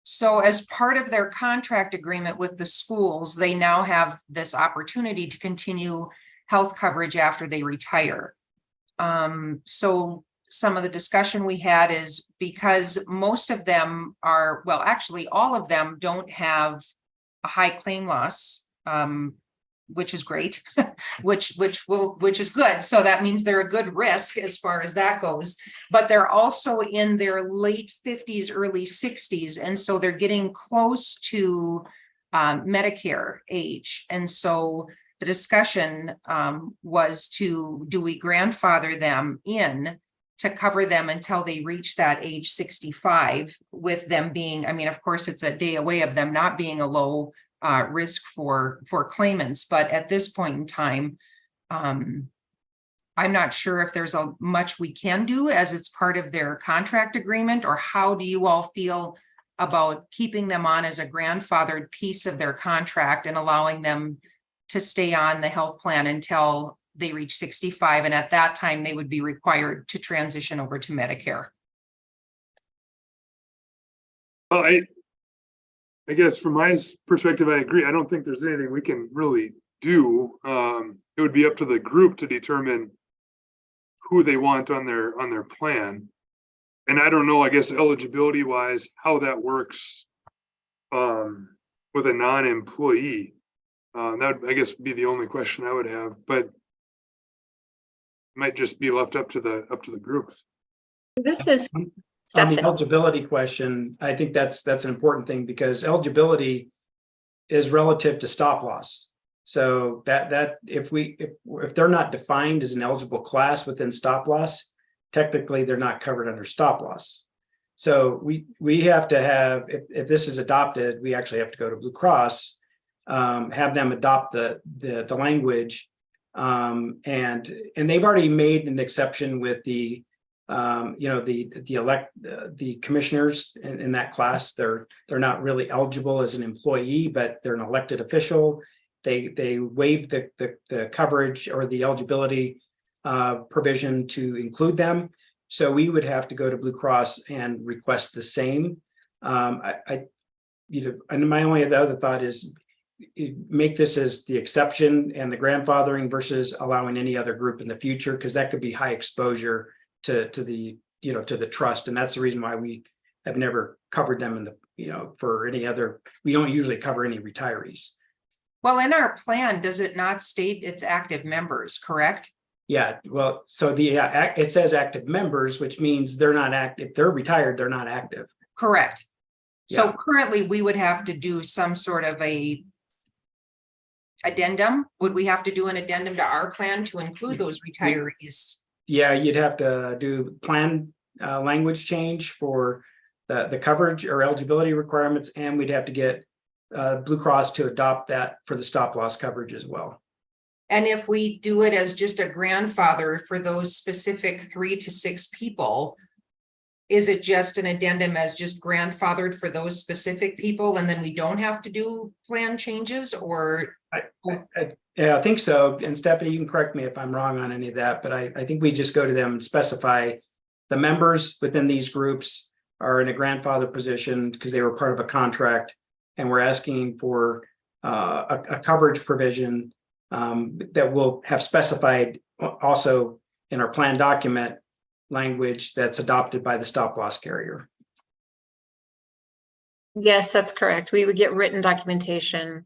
B: So as part of their contract agreement with the schools, they now have this opportunity to continue health coverage after they retire. So some of the discussion we had is because most of them are, well, actually, all of them don't have a high claim loss, which is great, which is good. So that means they're a good risk as far as that goes. But they're also in their late 50s, early 60s, and so they're getting close to Medicare age. And so the discussion was do we grandfather them in to cover them until they reach that age 65, with them being, I mean, of course, it's a day away of them not being a low risk for claimants, but at this point in time, I'm not sure if there's much we can do as it's part of their contract agreement, or how do you all feel about keeping them on as a grandfathered piece of their contract and allowing them to stay on the health plan until they reach 65, and at that time they would be required to transition over to Medicare?
I: Well, I guess from my perspective, I agree. I don't think there's anything we can really do. It would be up to the group to determine who they want on their plan. And I don't know, I guess eligibility wise, how that works with a non-employee. That would, I guess, be the only question I would have, but might just be left up to the groups.
J: This is
E: On the
J: Stephanie.
E: eligibility question, I think that's an important thing, because eligibility is relative to stop loss. So that if they're not defined as an eligible class within stop loss, technically they're not covered under stop loss. So we have to have, if this is adopted, we actually have to go to Blue Cross, have them adopt the language, and they've already made an exception with the the commissioners in that class. They're not really eligible as an employee, but they're an elected official. They waive the coverage or the eligibility provision to include them. So we would have to go to Blue Cross and request the same. And my only other thought is make this as the exception and the grandfathering versus allowing any other group in the future, because that could be high exposure to the trust. And that's the reason why we have never covered them in the, for any other, we don't usually cover any retirees.
B: Well, in our plan, does it not state it's active members, correct?
E: Yeah, well, so it says active members, which means they're not active. If they're retired, they're not active.
B: Correct.
E: Yeah.
B: So currently we would have to do some sort of a addendum. Would we have to do an addendum to our plan to include those retirees?
E: Yeah, you'd have to do plan language change for the coverage or eligibility requirements, and we'd have to get Blue Cross to adopt that for the stop loss coverage as well.
B: And if we do it as just a grandfather for those specific 3 to 6 people, is it just an addendum as just grandfathered for those specific people, and then we don't have to do plan changes? Or
E: Yeah, I think so. And Stephanie, you can correct me if I'm wrong on any of that, but I think we just go to them and specify the members within these groups are in a grandfather position because they were part of a contract, and we're asking for a coverage provision that we'll have specified also in our plan document language that's adopted by the stop loss carrier.
J: Yes, that's correct. We would get written documentation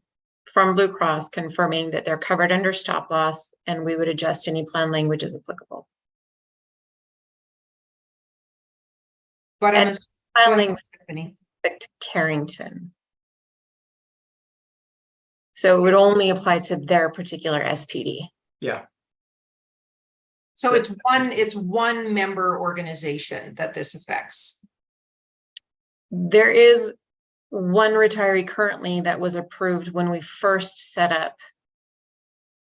J: from Blue Cross confirming that they're covered under stop loss, and we would adjust any plan language as applicable.
B: but
J: And plan language
B: Stephanie.
J: specific to Carrington. So it would only apply to their particular SPD.
E: Yeah.
B: So it's one member organization that this affects.
J: There is one retiree currently that was approved when we first set up,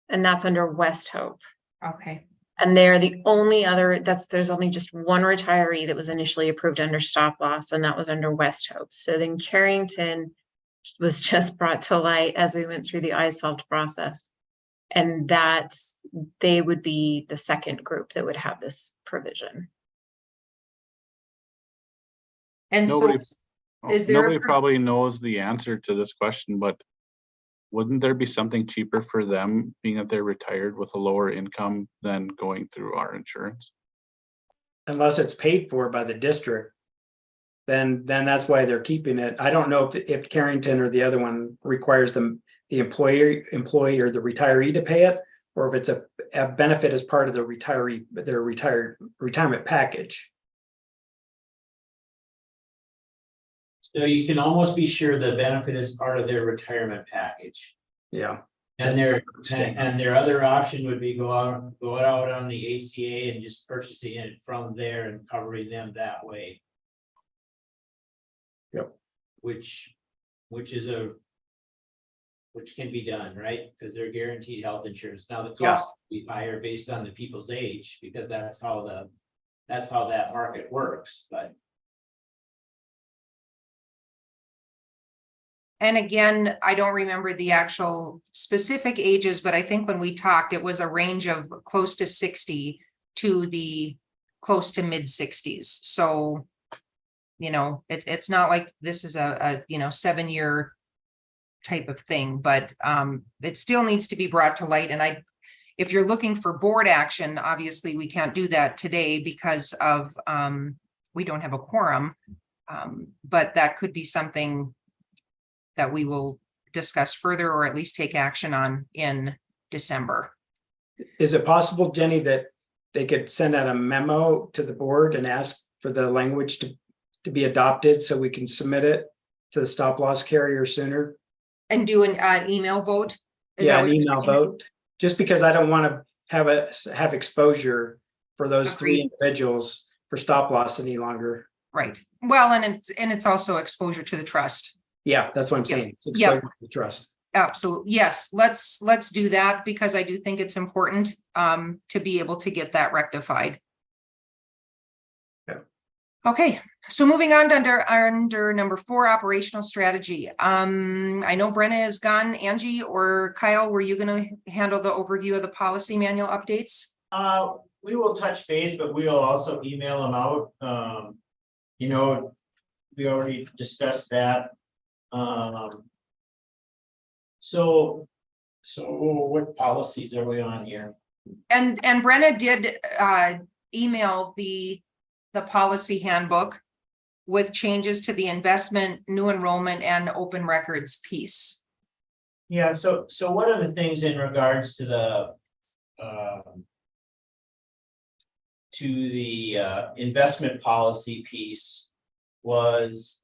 J: and that's under West Hope.
B: Okay.
J: And they're the only other, there's only just one retiree that was initially approved under stop loss, and that was under West Hope. So then Carrington was just brought to light as we went through the iSolved process. And they would be the second group that would have this provision.
B: And
C: Nobody,
B: so is there
C: nobody probably knows the answer to this question, but wouldn't there be something cheaper for them being that they're retired with a lower income than going through our insurance?
E: unless it's paid for by the district, then that's why they're keeping it. I don't know if Carrington or the other one requires them, the employee or the retiree to pay it, or if it's a benefit as part of the retirement package.
G: So you can almost be sure the benefit is part of their retirement package.
E: Yeah.
G: And their other option would be go out on the ACA and just purchasing it from there and covering them that way.
E: Yep.
G: Which can be done, right? Because they're guaranteed health insurance. Now the cost will be higher based on the people's age, because that's how that market works, but.
B: And again, I don't remember the actual specific ages, but I think when we talked, it was a range of close to 60 to the close to mid 60s. So, you know, it's not like this is a 7-year type of thing, but it still needs to be brought to light. And if you're looking for board action, obviously we can't do that today because of we don't have a quorum, but that could be something that we will discuss further, or at least take action on in December.
E: Is it possible, Jenny, that they could send out a memo to the board and ask for the language to be adopted so we can submit it to the stop loss carrier sooner?
B: And do an email vote?
E: Yeah, an email vote, just because I don't want to have exposure for those three individuals for stop loss any longer.
B: Right. Well, and it's also exposure to the trust.
E: Yeah, that's what I'm saying. It's
B: Yep.
E: exposure to the trust.
B: Absolutely. Yes, let's do that, because I do think it's important to be able to get that rectified.
E: Yeah.
B: Okay, so moving on to under number 4, operational strategy. I know Brenna is gone. Angie or Kyle, were you going to handle the overview of the policy manual updates?
G: We will touch base, but we'll also email them out. We already discussed that. So what policies are we on here?
B: And Brenna did email the policy handbook with changes to the investment, new enrollment, and open records piece.
G: Yeah, so one of the things in regards to the investment policy piece was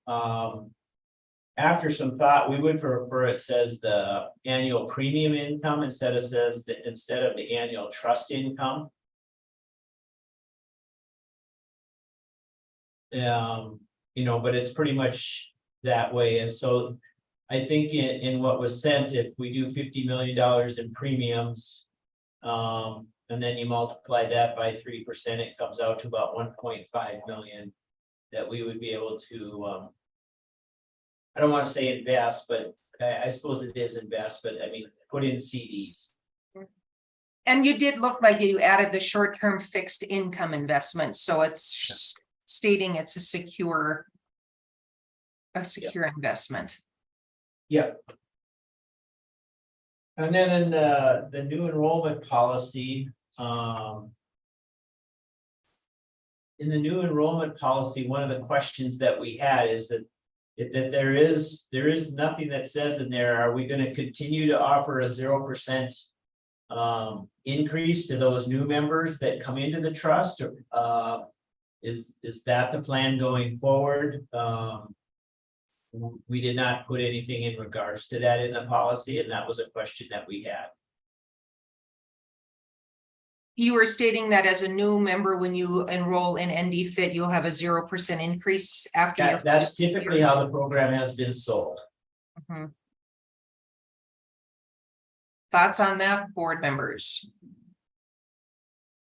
G: after some thought, we would prefer it says the annual premium income instead of the annual trust income. But it's pretty much that way. And so I think in what was sent, if we do $50 million in premiums, and then you multiply that by 3%, it comes out to about 1.5 million that we would be able to, I don't want to say invest, but I suppose it is invest, but I mean, put in CDs.
B: And you did look like you added the short-term fixed income investment, so it's stating it's a secure investment.
G: Yep. And then in the new enrollment policy, one of the questions that we had is that there is nothing that says in there, are we going to continue to offer a 0% increase to those new members that come into the trust? Or is that the plan going forward? We did not put anything in regards to that in the policy, and that was a question that we had.
B: You were stating that as a new member, when you enroll in NDPHIT, you'll have a 0% increase after your
G: That's
B: first
G: typically
B: year.
G: how the program has been sold.
B: Mhm. Thoughts on that, board members?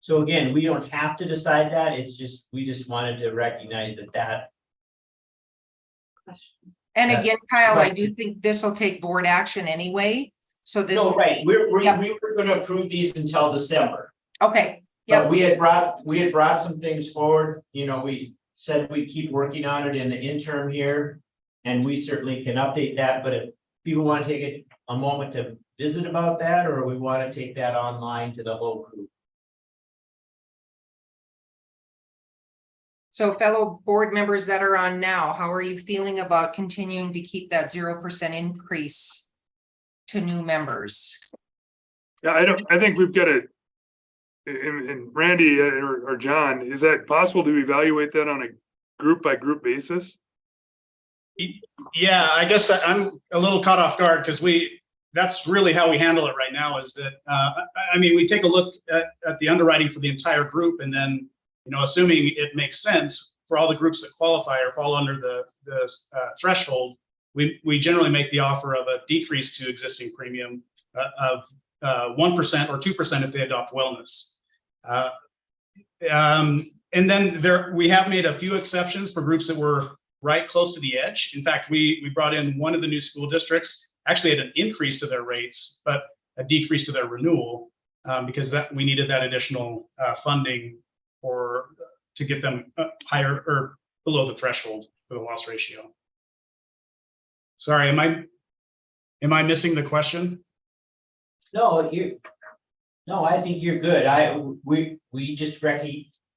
G: So again, we don't have to decide that. It's just, we just wanted to recognize that.
B: And
G: Yeah.
B: again, Kyle, I
G: Right.
B: do think this will take board action anyway. So this.
G: No, right, we
B: Yep.
G: were gonna approve these until December.
B: Okay,
G: But
B: yep,
G: we had brought some things forward, we said we'd keep working on it in the interim here. And we certainly can update that, but if people want to take a moment to visit about that, or we want to take that online to the whole group.
B: So fellow board members that are on now, how are you feeling about continuing to keep that 0% increase to new members?
I: Yeah, I think we've got to, and Randy or John, is that possible to evaluate that on a group by group basis?
K: Yeah, I guess I'm a little caught off guard because that's really how we handle it right now is that, I mean, we take a look at the underwriting for the entire group and then, assuming it makes sense for all the groups that qualify or fall under the threshold, we generally make the offer of a decrease to existing premium of 1% or 2% if they adopt wellness. And then we have made a few exceptions for groups that were right close to the edge. In fact, we brought in one of the new school districts, actually had an increase to their rates, but a decrease to their renewal because we needed that additional funding to get them higher or below the threshold for the loss ratio. Sorry, am I missing the question?
G: No, I think you're good. We just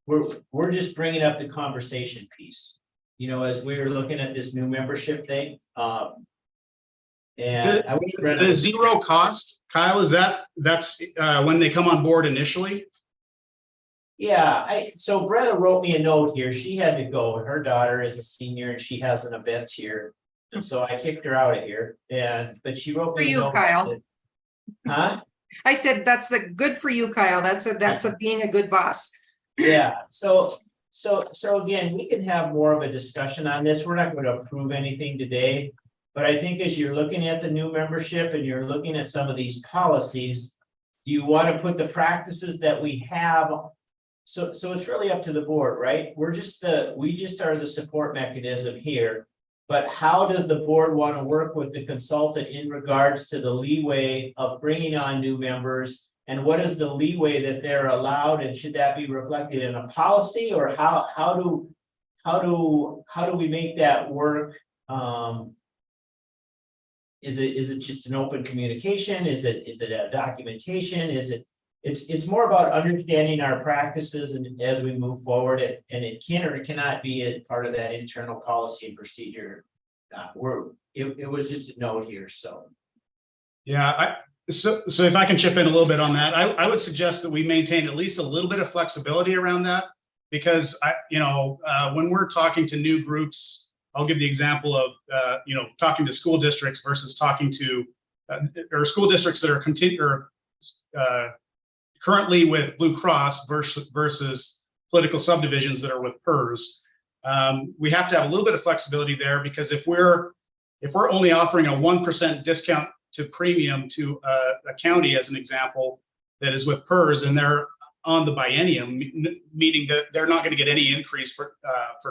G: we're just bringing up the conversation piece. As we were looking at this new membership thing, and I wish
K: the zero cost, Kyle, that's when they come on board initially?
G: Yeah, so Brenna wrote me a note here. She had to go. Her daughter is a senior and she has an event here. And so I kicked her out of here. But she wrote me a note.
B: Kyle.
G: Huh?
B: I said that's good for you, Kyle. That's being a good boss.
G: Yeah, so again, we can have more of a discussion on this. We're not going to approve anything today. But I think as you're looking at the new membership and you're looking at some of these policies, you want to put the practices that we have. So it's really up to the board, right? We just are the support mechanism here. But how does the board want to work with the consultant in regards to the leeway of bringing on new members? And what is the leeway that they're allowed? And should that be reflected in a policy, or how do we make that work? Is it just an open communication? Is it a documentation? It's more about understanding our practices and as we move forward, and it can or cannot be a part of that internal policy and procedure. It was just a note here, so. Yeah,
K: So if I can chip in a little bit on that, I would suggest that we maintain at least a little bit of flexibility around that, because when we're talking to new groups, I'll give the example of talking to school districts versus talking to or school districts that are currently with Blue Cross versus political subdivisions that are with PERS. We have to have a little bit of flexibility there, because if we're only offering a 1% discount to premium to a county, as an example, that is with PERS and they're on the biennium, meaning that they're not going to get any increase for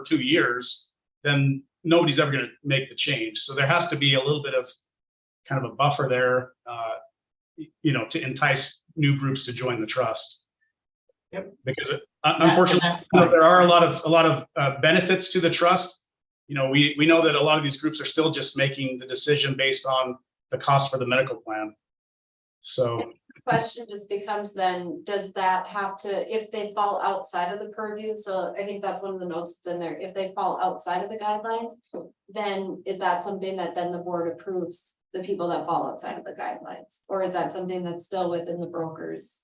K: 2 years, then nobody's ever going to make the change. So there has to be a little bit of kind of a buffer there, to entice new groups to join the trust.
G: Yep.
K: Because unfortunately, there are a lot of benefits to the trust. We know that a lot of these groups are still just making the decision based on the cost for the medical plan. So
L: the question just becomes then, does that have to, if they fall outside of the purview? So I think that's one of the notes that's in there. If they fall outside of the guidelines, then is that something that then the board approves the people that fall outside of the guidelines? Or is that something that's still within the broker's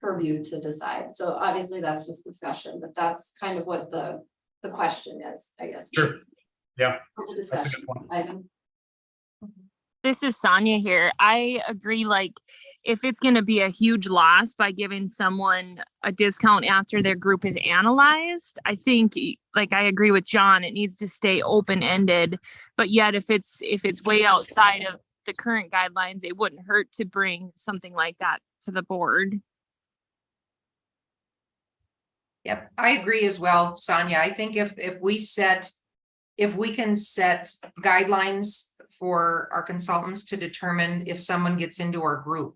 L: purview to decide? So obviously that's just discussion, but that's kind of what the question is, I guess.
K: Sure. Yeah.
L: The discussion item.
D: This is Sonia here. I agree, if it's going to be a huge loss by giving someone a discount after their group is analyzed, I think, I agree with John, it needs to stay open-ended. But yet, if it's way outside of the current guidelines, it wouldn't hurt to bring something like that to the board.
B: Yep, I agree as well, Sonia. I think if we can set guidelines for our consultants to determine if someone gets into our group.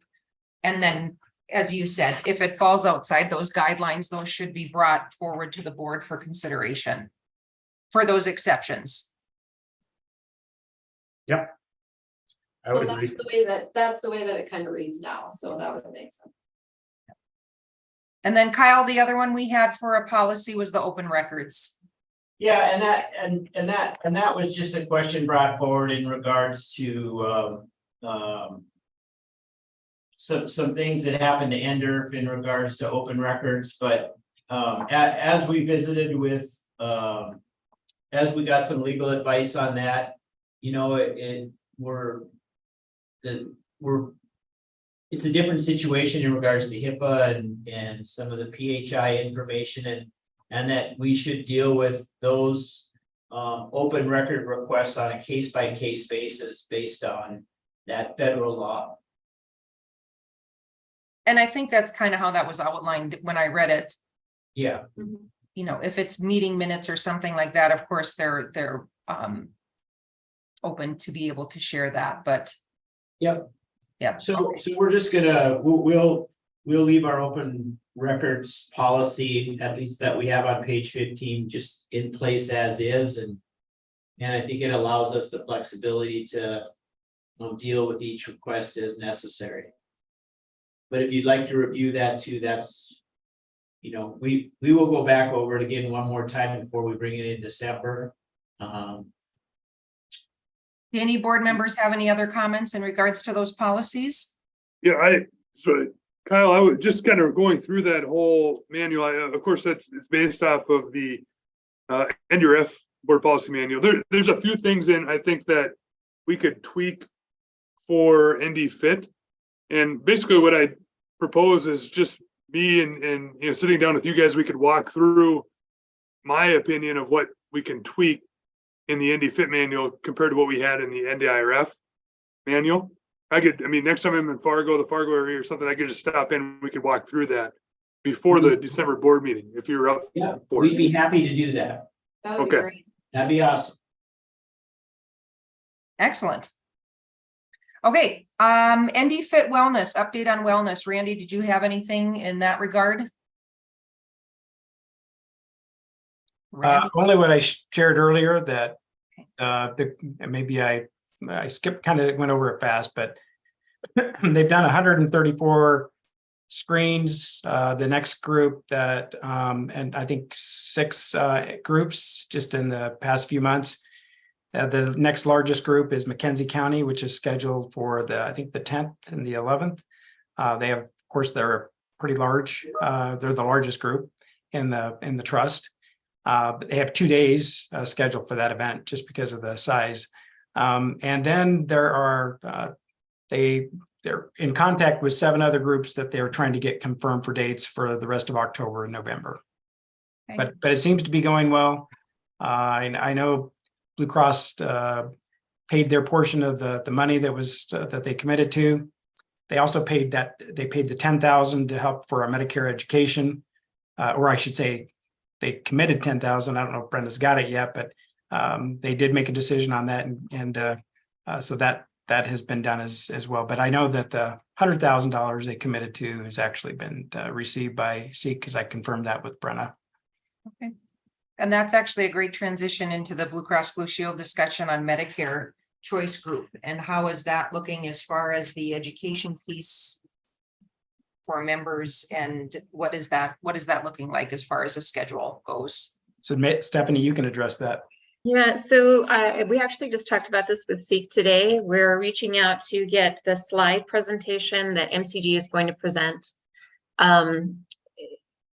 B: And then, as you said, if it falls outside those guidelines, those should be brought forward to the board for consideration for those exceptions.
K: Yep. I would agree.
L: That's the way that it kind of reads now. So that would make sense.
B: And then Kyle, the other one we had for a policy was the open records.
G: Yeah, and that was just a question brought forward in regards to some things that happened to NDRF in regards to open records, but as we visited with as we got some legal advice on that, you know, it's a different situation in regards to HIPAA and some of the PHI information, and that we should deal with those open record requests on a case-by-case basis based on that federal law.
B: And I think that's kind of how that was outlined when I read it.
G: Yeah.
B: You know, if it's meeting minutes or something like that, of course, they're open to be able to share that, but.
G: Yep.
B: Yeah.
G: So we're just gonna, we'll leave our open records policy, at least that we have on page 15, just in place as is, and I think it allows us the flexibility to deal with each request as necessary. But if you'd like to review that too, that's, you know, we will go back over it again one more time before we bring it in December.
B: Any board members have any other comments in regards to those policies?
I: Yeah, so Kyle, I was just kind of going through that whole manual. Of course, it's based off of the NDRF board policy manual. There's a few things in, I think, that we could tweak for NDPHIT. And basically what I propose is just me and you know, sitting down with you guys, we could walk through my opinion of what we can tweak in the NDPHIT manual compared to what we had in the NDIRF manual. I mean, next time I'm in Fargo, the Fargo area or something, I could just stop in, we could walk through that before the December board meeting, if you're up.
G: Yeah, we'd be happy to do that.
L: That would be
I: Okay.
L: great.
G: That'd be awesome.
B: Excellent. Okay, NDPHIT wellness, update on wellness. Randy, did you have anything in that regard? Randy?
E: Only what I shared earlier that maybe I skipped, kind of went over it fast, but they've done 134 screens. The next group that and I think 6 groups just in the past few months. The next largest group is McKenzie County, which is scheduled for I think the 10th and the 11th. They have, of course, they're pretty large. They're the largest group in the trust. But they have 2 days scheduled for that event just because of the size. And then there are they're in contact with 7 other groups that they're trying to get confirmed for dates for the rest of October and November.
B: Okay.
E: But it seems to be going well. I know Blue Cross paid their portion of the money that was that they committed to. They also paid the $10,000 to help for our Medicare education, or I should say, they committed $10,000. I don't know if Brenda's got it yet, but they did make a decision on that, and so that has been done as well. But I know that the $100,000 they committed to has actually been received by SEEK, because I confirmed that with Brenna.
B: Okay. And that's actually a great transition into the Blue Cross Blue Shield discussion on Medicare choice group. And how is that looking as far as the education piece for members, and what is that looking like as far as the schedule goes?
E: So Stephanie, you can address that.
J: Yeah, so we actually just talked about this with SEEK today. We're reaching out to get the slide presentation that MCG is going to present.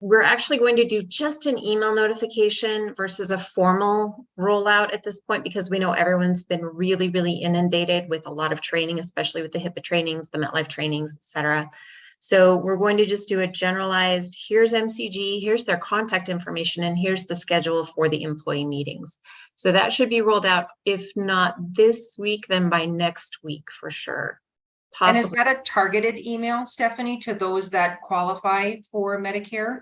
J: We're actually going to do just an email notification versus a formal rollout at this point, because we know everyone's been really, really inundated with a lot of training, especially with the HIPAA trainings, the MetLife trainings, et cetera. So we're going to just do a generalized, here's MCG, here's their contact information, and here's the schedule for the employee meetings. So that should be rolled out, if not this week, then by next week for sure.
B: And is that a targeted email, Stephanie, to those that qualify for Medicare?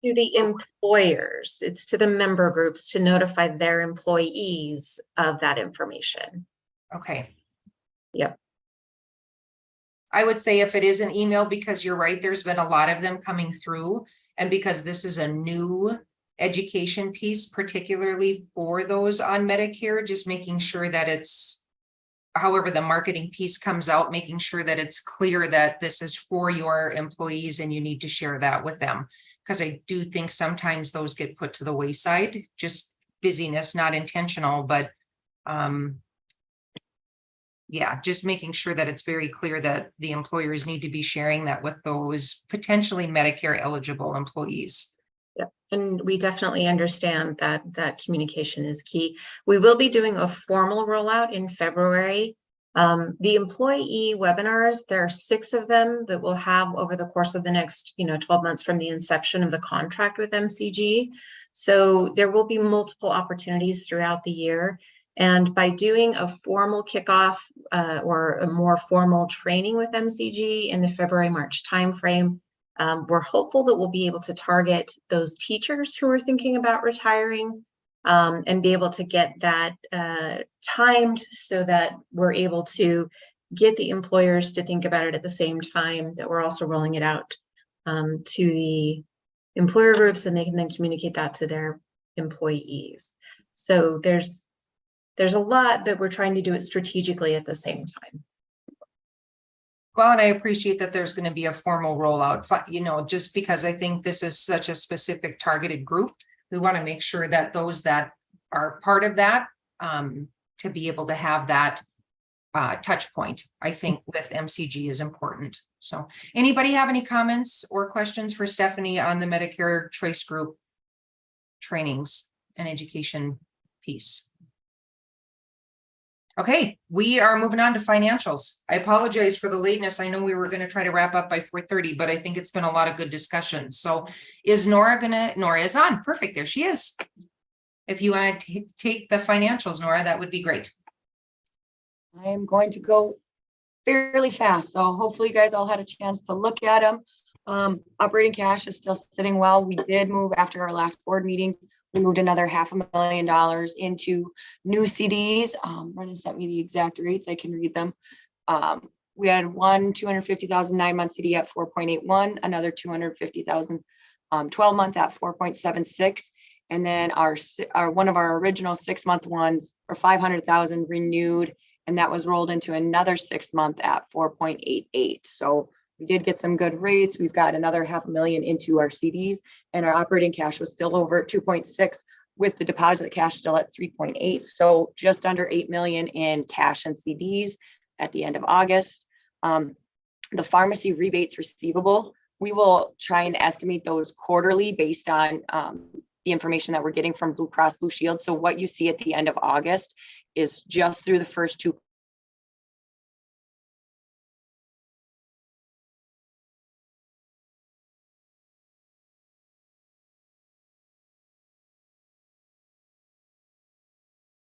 J: To the employers, it's to the member groups to notify their employees of that information.
B: Okay.
J: Yep.
B: I would say if it is an email, because you're right, there's been a lot of them coming through, and because this is a new education piece, particularly for those on Medicare, just making sure that it's, however the marketing piece comes out, making sure that it's clear that this is for your employees and you need to share that with them. because I do think sometimes those get put to the wayside, just busyness, not intentional, but yeah, just making sure that it's very clear that the employers need to be sharing that with those potentially Medicare eligible employees.
J: Yep, and we definitely understand that communication is key. We will be doing a formal rollout in February. The employee webinars, there are 6 of them that we'll have over the course of the next, 12 months from the inception of the contract with MCG. So there will be multiple opportunities throughout the year. And by doing a formal kickoff or a more formal training with MCG in the February-March timeframe, we're hopeful that we'll be able to target those teachers who are thinking about retiring and be able to get that timed so that we're able to get the employers to think about it at the same time that we're also rolling it out to the employer groups, and they can then communicate that to their employees. So there's a lot, but we're trying to do it strategically at the same time.
B: Well, and I appreciate that there's going to be a formal rollout, just because I think this is such a specific targeted group. We want to make sure that those that are part of that to be able to have that touch point, I think with MCG is important. So anybody have any comments or questions for Stephanie on the Medicare Choice Group trainings and education piece? Okay, we are moving on to financials. I apologize for the lateness. I know we were going to try to wrap up by 4:30, but I think it's been a lot of good discussion. So is Nora is on. Perfect. There she is. If you want to take the financials, Nora, that would be great.
M: I am going to go fairly fast. So hopefully you guys all had a chance to look at them. Operating cash is still sitting well. We did move after our last board meeting. We moved another $500,000 into new CDs. Brendan sent me the exact rates. I can read them. We had one 250,000 9-month CD at 4.81, another 250,000 12-month at 4.76, and then our one of our original 6-month ones for 500,000 renewed, and that was rolled into another 6-month at 4.88. So we did get some good rates. We've got another $500,000 into our CDs, and our operating cash was still over 2.6 with the deposit cash still at 3.8. So just under 8 million in cash and CDs at the end of August. The pharmacy rebates receivable, we will try and estimate those quarterly based on the information that we're getting from Blue Cross Blue Shield. So what you see at the end of August is just through the first 2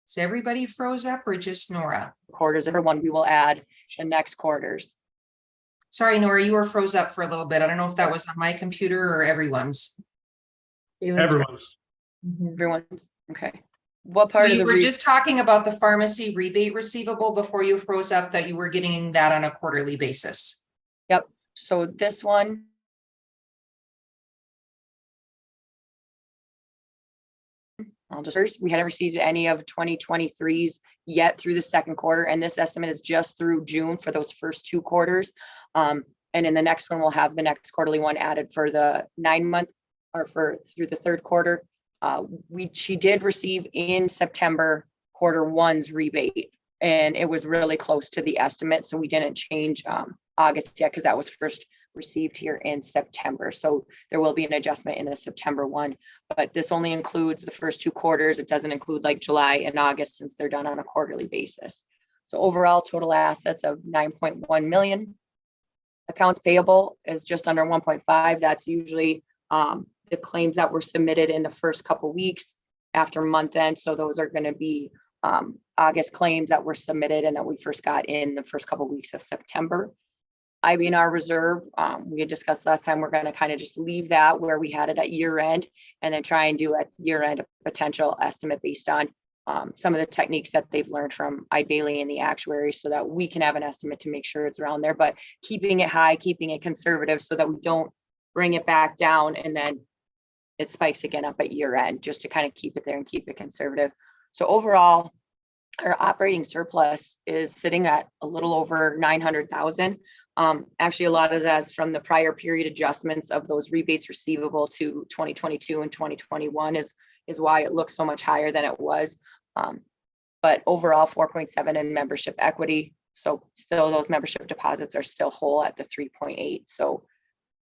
B: Is everybody froze up or just Nora?
M: quarters. Every one we will add the next quarters.
B: Sorry, Nora, you were froze up for a little bit. I don't know if that was on my computer or everyone's.
K: Everyone's.
M: Everyone's okay. What
B: So
M: part of
B: you
M: the
B: were just talking about the pharmacy rebate receivable before you froze up, that you were getting that on a quarterly basis.
M: Yep. So this one. We hadn't received any of 2023's yet through the second quarter, and this estimate is just through June for those first 2 quarters. And in the next one, we'll have the next quarterly one added for the 9-month or for through the third quarter. She did receive in September Q1's rebate, and it was really close to the estimate. So we didn't change August yet because that was first received here in September. So there will be an adjustment in the September one, but this only includes the first 2 quarters. It doesn't include like July and August since they're done on a quarterly basis. So overall total assets of 9.1 million. Accounts payable is just under 1.5. That's usually the claims that were submitted in the first couple weeks after month end. So those are going to be August claims that were submitted and that we first got in the first couple weeks of September. IBNR reserve, we had discussed last time, we're going to kind of just leave that where we had it at year end, and then try and do at year end a potential estimate based on some of the techniques that they've learned from iBailey and the actuary, so that we can have an estimate to make sure it's around there, but keeping it high, keeping it conservative so that we don't bring it back down and then it spikes again up at year end, just to kind of keep it there and keep it conservative. So overall, our operating surplus is sitting at a little over 900,000. Actually, a lot of that is from the prior period adjustments of those rebates receivable to 2022 and 2021 is why it looks so much higher than it was. But overall 4.7 in membership equity. So still those membership deposits are still whole at the 3.8. So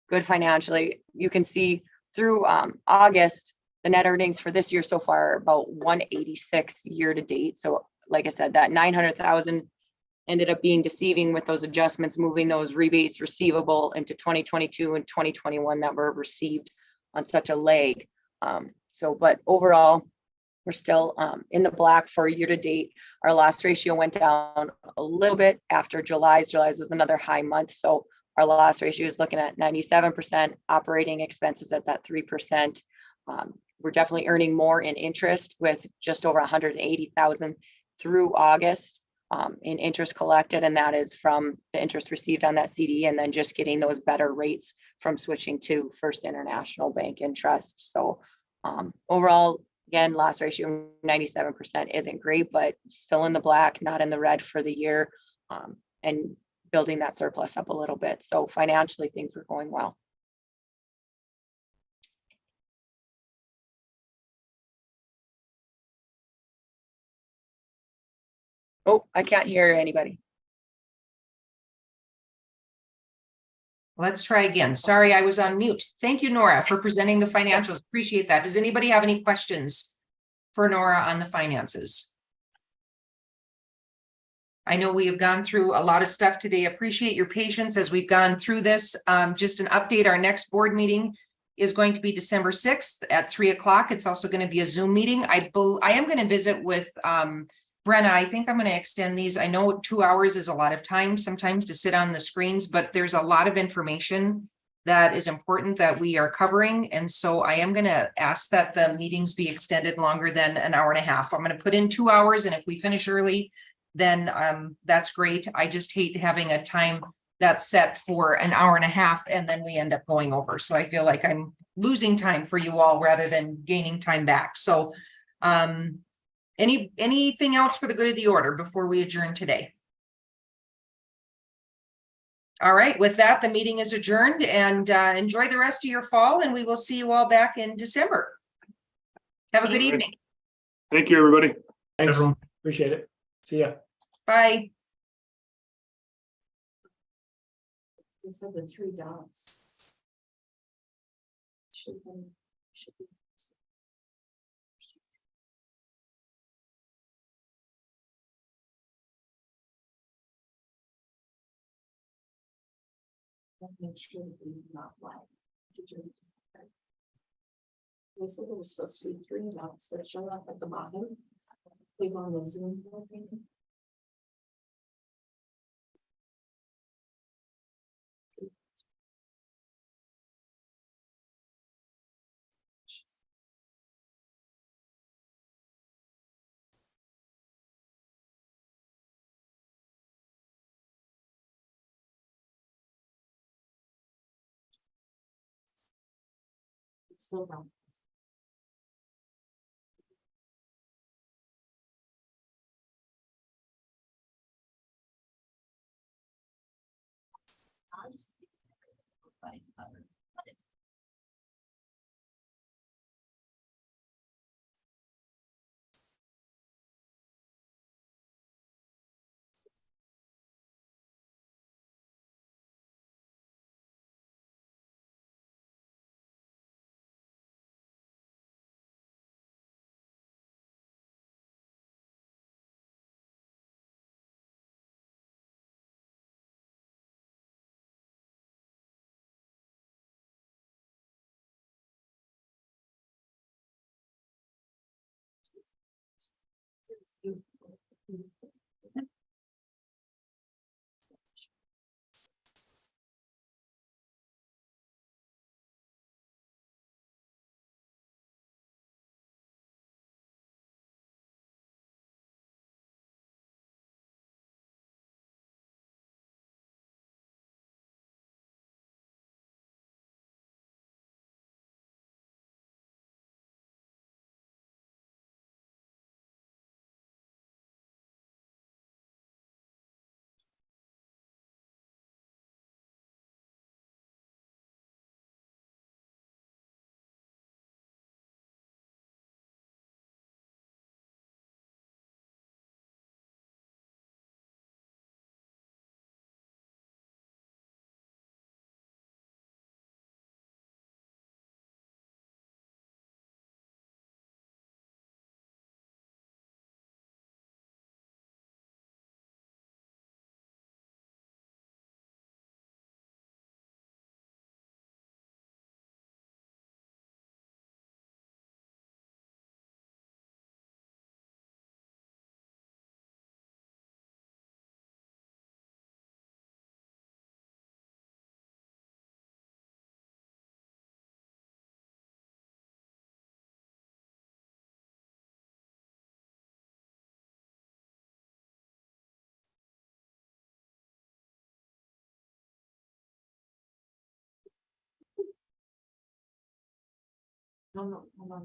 M: good financially. You can see through August, the net earnings for this year so far are about 186 year to date. So like I said, that 900,000 ended up being deceiving with those adjustments, moving those rebates receivable into 2022 and 2021 that were received on such a lag. But overall, we're still in the black for year to date. Our loss ratio went down a little bit after July's. July's was another high month. So our loss ratio is looking at 97%, operating expenses at that 3%. We're definitely earning more in interest with just over 180,000 through August in interest collected. And that is from the interest received on that CD and then just getting those better rates from switching to First International Bank and Trust. So overall, again, loss ratio 97% isn't great, but still in the black, not in the red for the year, and building that surplus up a little bit. So financially, things were going well. Oh, I can't hear anybody.
B: Let's try again. Sorry, I was on mute. Thank you, Nora, for presenting the financials. Appreciate that. Does anybody have any questions for Nora on the finances? I know we have gone through a lot of stuff today. Appreciate your patience as we've gone through this. Just an update, our next board meeting is going to be December 6th at 3 o'clock. It's also going to be a Zoom meeting. I am going to visit with Brenna. I think I'm going to extend these. I know 2 hours is a lot of time sometimes to sit on the screens, but there's a lot of information that is important that we are covering. And so I am going to ask that the meetings be extended longer than an hour and a half. I'm going to put in 2 hours, and if we finish early, then that's great. I just hate having a time that's set for an hour and a half and then we end up going over. So I feel like I'm losing time for you all rather than gaining time back. So anything else for the good of the order before we adjourn today? All right, with that, the meeting is adjourned, and enjoy the rest of your fall, and we will see you all back in December. Have a good evening.
I: Thank you, everybody.
E: Thanks,
K: Everyone.
E: appreciate it. See ya.
B: Bye.
L: They said the 3 dots. Should be. Make sure that we not lie. They said there was supposed to be 3 dots that show up at the bottom. Click on the Zoom. It's still wrong. No, hold on.